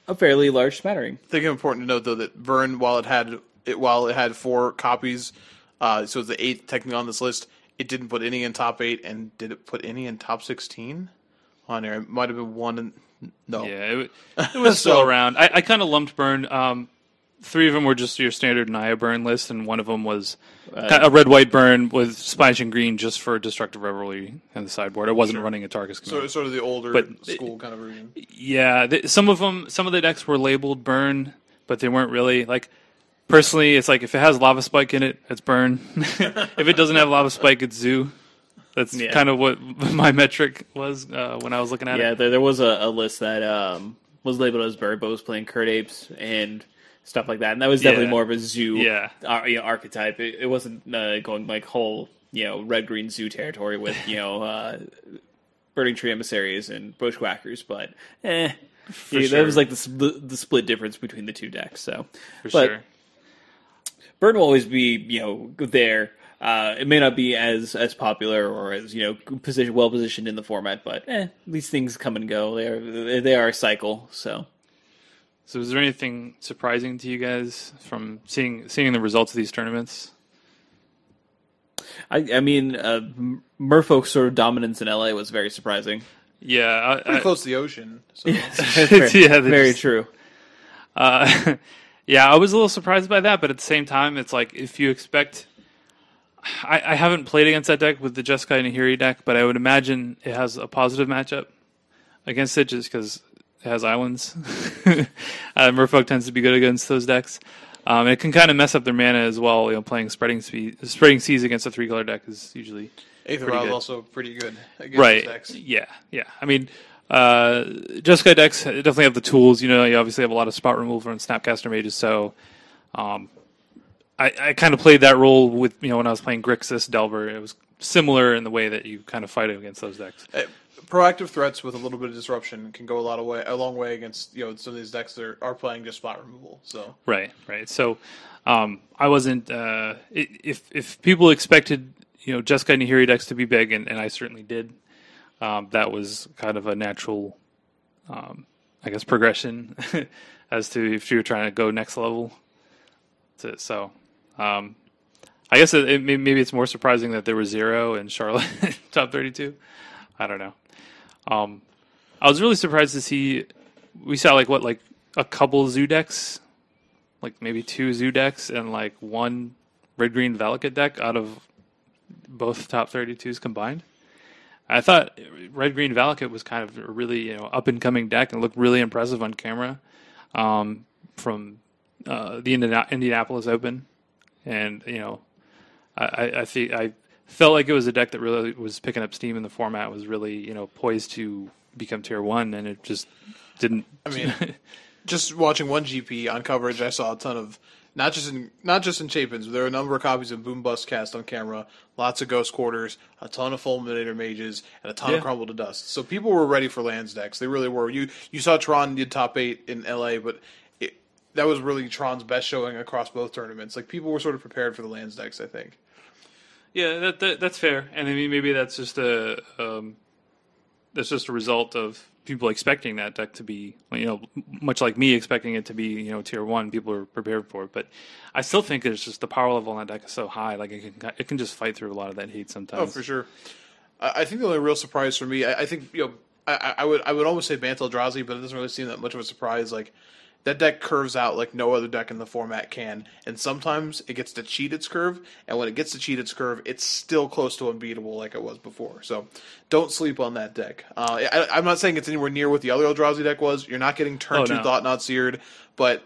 a fairly large smattering. I think it's important to note though that Burn, while it had 4 copies, so it's the 8th technically on this list. It didn't put any in top 8, and did it put any in top 16 on there? It might have been one. No, Yeah, it was still around. I kind of lumped Burn. 3 of them were just your standard Naya Burn list, and one of them was a red-white Burn with Splash and Green just for Destructive Revelry in the sideboard. It wasn't running a Targus command. sort of the older school kind of version. Yeah, some of the decks were labeled Burn, but they weren't really. Like, personally, it's like if it has Lava Spike in it, it's Burn. If it doesn't have Lava Spike, it's Zoo. That's kind of what my metric was when I was looking at it. Yeah, there was a list that was labeled as Burn, but was playing Kurt Apes and stuff like that, and that was definitely more of a zoo archetype. It wasn't going like whole red green zoo territory with Burning Tree Emissaries and Bushwhackers, but that was like the split difference between the two decks. So Sure. Burn will always be there. It may not be as popular or as well positioned in the format, but these things come and go. They are a cycle. So is there anything surprising to you guys from seeing the results of these tournaments? I mean, Merfolk's sort of dominance in LA was very surprising. Yeah, Pretty close to the ocean. So. Very true. Yeah, I was a little surprised by that, but at the same time, it's like if you expect. I haven't played against that deck with the Jeskai Nahiri deck, but I would imagine it has a positive matchup against it just because it has islands. Merfolk tends to be good against those decks. It can kind of mess up their mana as well. Playing Spreading Seas against a 3-color deck is usually Aether is also pretty good against those decks. Yeah. I mean, Jeskai decks definitely have the tools. You obviously have a lot of spot removal and Snapcaster mages, so I kind of played that role with when I was playing Grixis Delver. It was similar in the way that you kind of fight against those decks. Proactive threats with a little bit of disruption can go a long way against some of these decks that are playing just spot removal. So right. So I wasn't. If people expected Jeskai Nahiri decks to be big, and I certainly did, that was kind of a natural, I guess, progression as to if you were trying to go next level. I guess maybe it's more surprising that there was 0 in Charlotte top 32. I don't know. I was really surprised to see we saw like a couple zoo decks, like maybe 2 zoo decks and like 1 red green Valakut deck out of both top 32s combined. I thought red green Valakut was kind of a really up and coming deck and looked really impressive on camera from the Indianapolis Open, and I felt like it was a deck that really was picking up steam in the format, was really poised to become tier 1, and it just didn't. I mean, just watching one GP on coverage, I saw a ton of not just in Chapin's, but there were a number of copies of Boom Bust cast on camera, lots of Ghost Quarters, a ton of Fulminator Mages, and a ton of Crumble to Dust. So people were ready for lands decks. They really were. You saw Tron did top 8 in LA, but that was really Tron's best showing across both tournaments. Like, people were sort of prepared for the lands decks, I think. Yeah, that's fair, and I mean maybe that's just a result of people expecting that deck to be, much like me expecting it to be, tier 1. People are prepared for it, but I still think it's just the power level on that deck is so high, like it can just fight through a lot of that hate sometimes. Oh, for sure. I think the only real surprise for me, I think I would almost say Bantel Eldrazi, but it doesn't really seem that much of a surprise. Like, that deck curves out like no other deck in the format can, and sometimes it gets to cheat its curve, and when it gets to cheat its curve, it's still close to unbeatable like it was before. So don't sleep on that deck. I'm not saying it's anywhere near what the other Eldrazi deck was. You're not getting turn 2 Thought Not Seared, but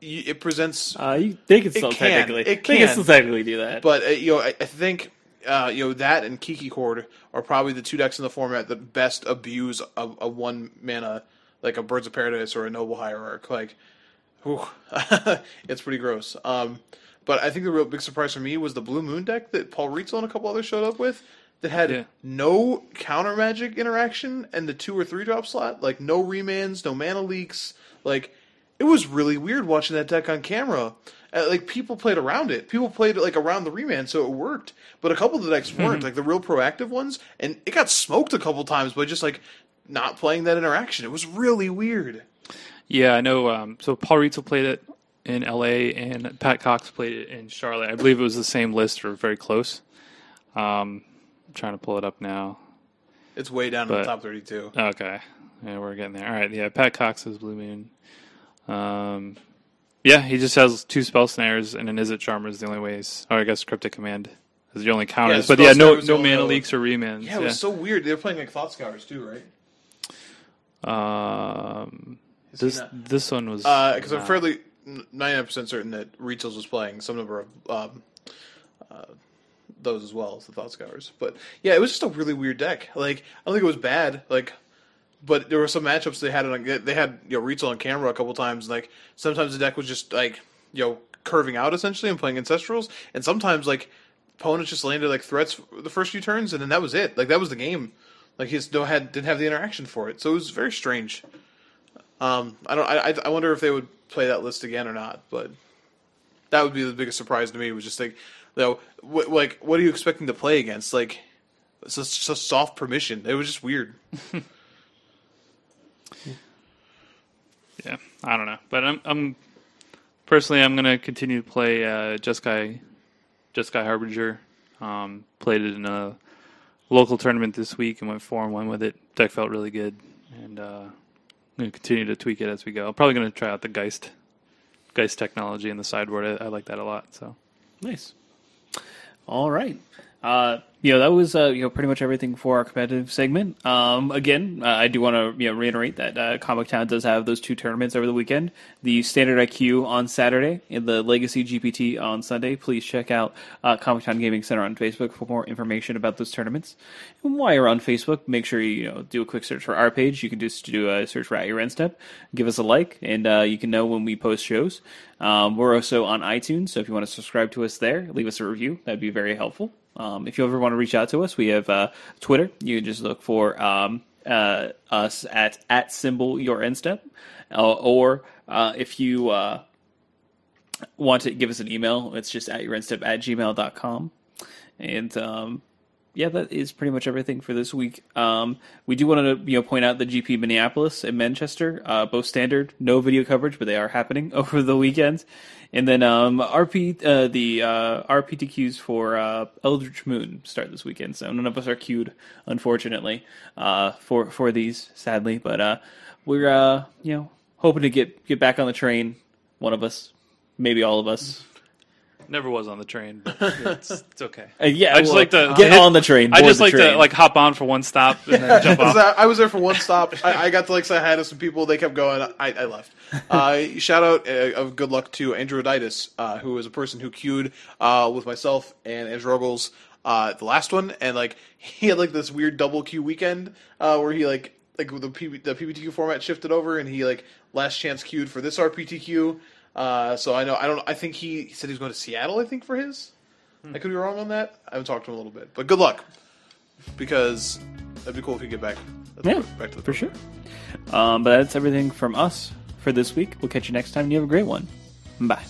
it presents... they can still technically do that. But I think that and Kiki Chord are probably the 2 decks in the format that best abuse a 1 mana, like a Birds of Paradise or a Noble Hierarch. Like, whew, it's pretty gross. But I think the real big surprise for me was the Blue Moon deck that Paul Rietzel and a couple others showed up with that had no counter magic interaction and the 2 or 3 drop slot, like no remands, no mana leaks. Like, it was really weird watching that deck on camera. Like, people played around it. People played like around the remand, so it worked. But a couple of the decks weren't, like the real proactive ones, and it got smoked a couple times by just like not playing that interaction. It was really weird. Yeah, I know. So Paul Rietzel played it in LA, and Pat Cox played it in Charlotte. I believe it was the same list or very close. I'm trying to pull it up now. It's way down in the top 32. Okay. Yeah, we're getting there. All right, yeah, Pat Cox is Blue Moon. Yeah, he just has 2 spell snares and an Izzet Charmer is the only ways. Or I guess Cryptic Command is the only counters. But no mana leaks or remands. Yeah, it was so weird. They were playing like Thought Scours too, right? This one was... Because I'm fairly 99% certain that Rietzel's was playing some number of those as well as the Thought Scours. But yeah, it was just a really weird deck. Like, I don't think it was bad. Like... But there were some matchups they had Rietzel on camera a couple times. Like sometimes the deck was just like curving out essentially and playing Ancestrals, and sometimes like opponents just landed like threats the first few turns, and then that was it. Like that was the game. Like he didn't have the interaction for it, so it was very strange. I wonder if they would play that list again or not. But that would be the biggest surprise to me. Was just like, what are you expecting to play against? Like it's just a soft permission. It was just weird. Yeah, I don't know, but I'm personally I'm gonna continue to play Jeskai Harbinger. Played it in a local tournament this week and went 4-1 with it. Deck felt really good, and I'm gonna continue to tweak it as we go. I'm probably gonna try out the Geist technology in the sideboard. I like that a lot. So nice. All right. That was pretty much everything for our competitive segment. Again, I do want to reiterate that Comic Town does have those 2 tournaments over the weekend. The Standard IQ on Saturday and the Legacy GPT on Sunday. Please check out Comic Town Gaming Center on Facebook for more information about those tournaments. And while you're on Facebook, make sure you do a quick search for our page. You can just do a search for At Your End Step. Give us a like, and you can know when we post shows. We're also on iTunes, so if you want to subscribe to us there, leave us a review. That'd be very helpful. If you ever want to reach out to us, we have Twitter. You can just look for us at @YourEndStep. Or if you want to give us an email, it's just @YourEndStep@gmail.com. And that is pretty much everything for this week. We do want to point out the GP Minneapolis and Manchester, both standard, no video coverage, but they are happening over the weekend. And then the RPTQs for Eldritch Moon start this weekend. So none of us are queued, unfortunately, for these, sadly. But we're hoping to get back on the train. One of us, maybe all of us. Never was on the train, but it's okay. I just like to get on the train. I just like to hop on for one stop and then jump off. I was there for one stop. I got to say hi to some people. They kept going. I left. Shout out of good luck to Andrew Aditis, who is a person who queued with myself and Andrew Ruggles the last one, and he had this weird double queue weekend where he the PBTQ format shifted over, and he last chance queued for this RPTQ. So I think he said he was going to Seattle, I think, for his. I could be wrong on that. I haven't talked to him a little bit. But good luck, because that'd be cool if you get back. Back to the for sure. But that's everything from us for this week. We'll catch you next time, and you have a great one. Bye.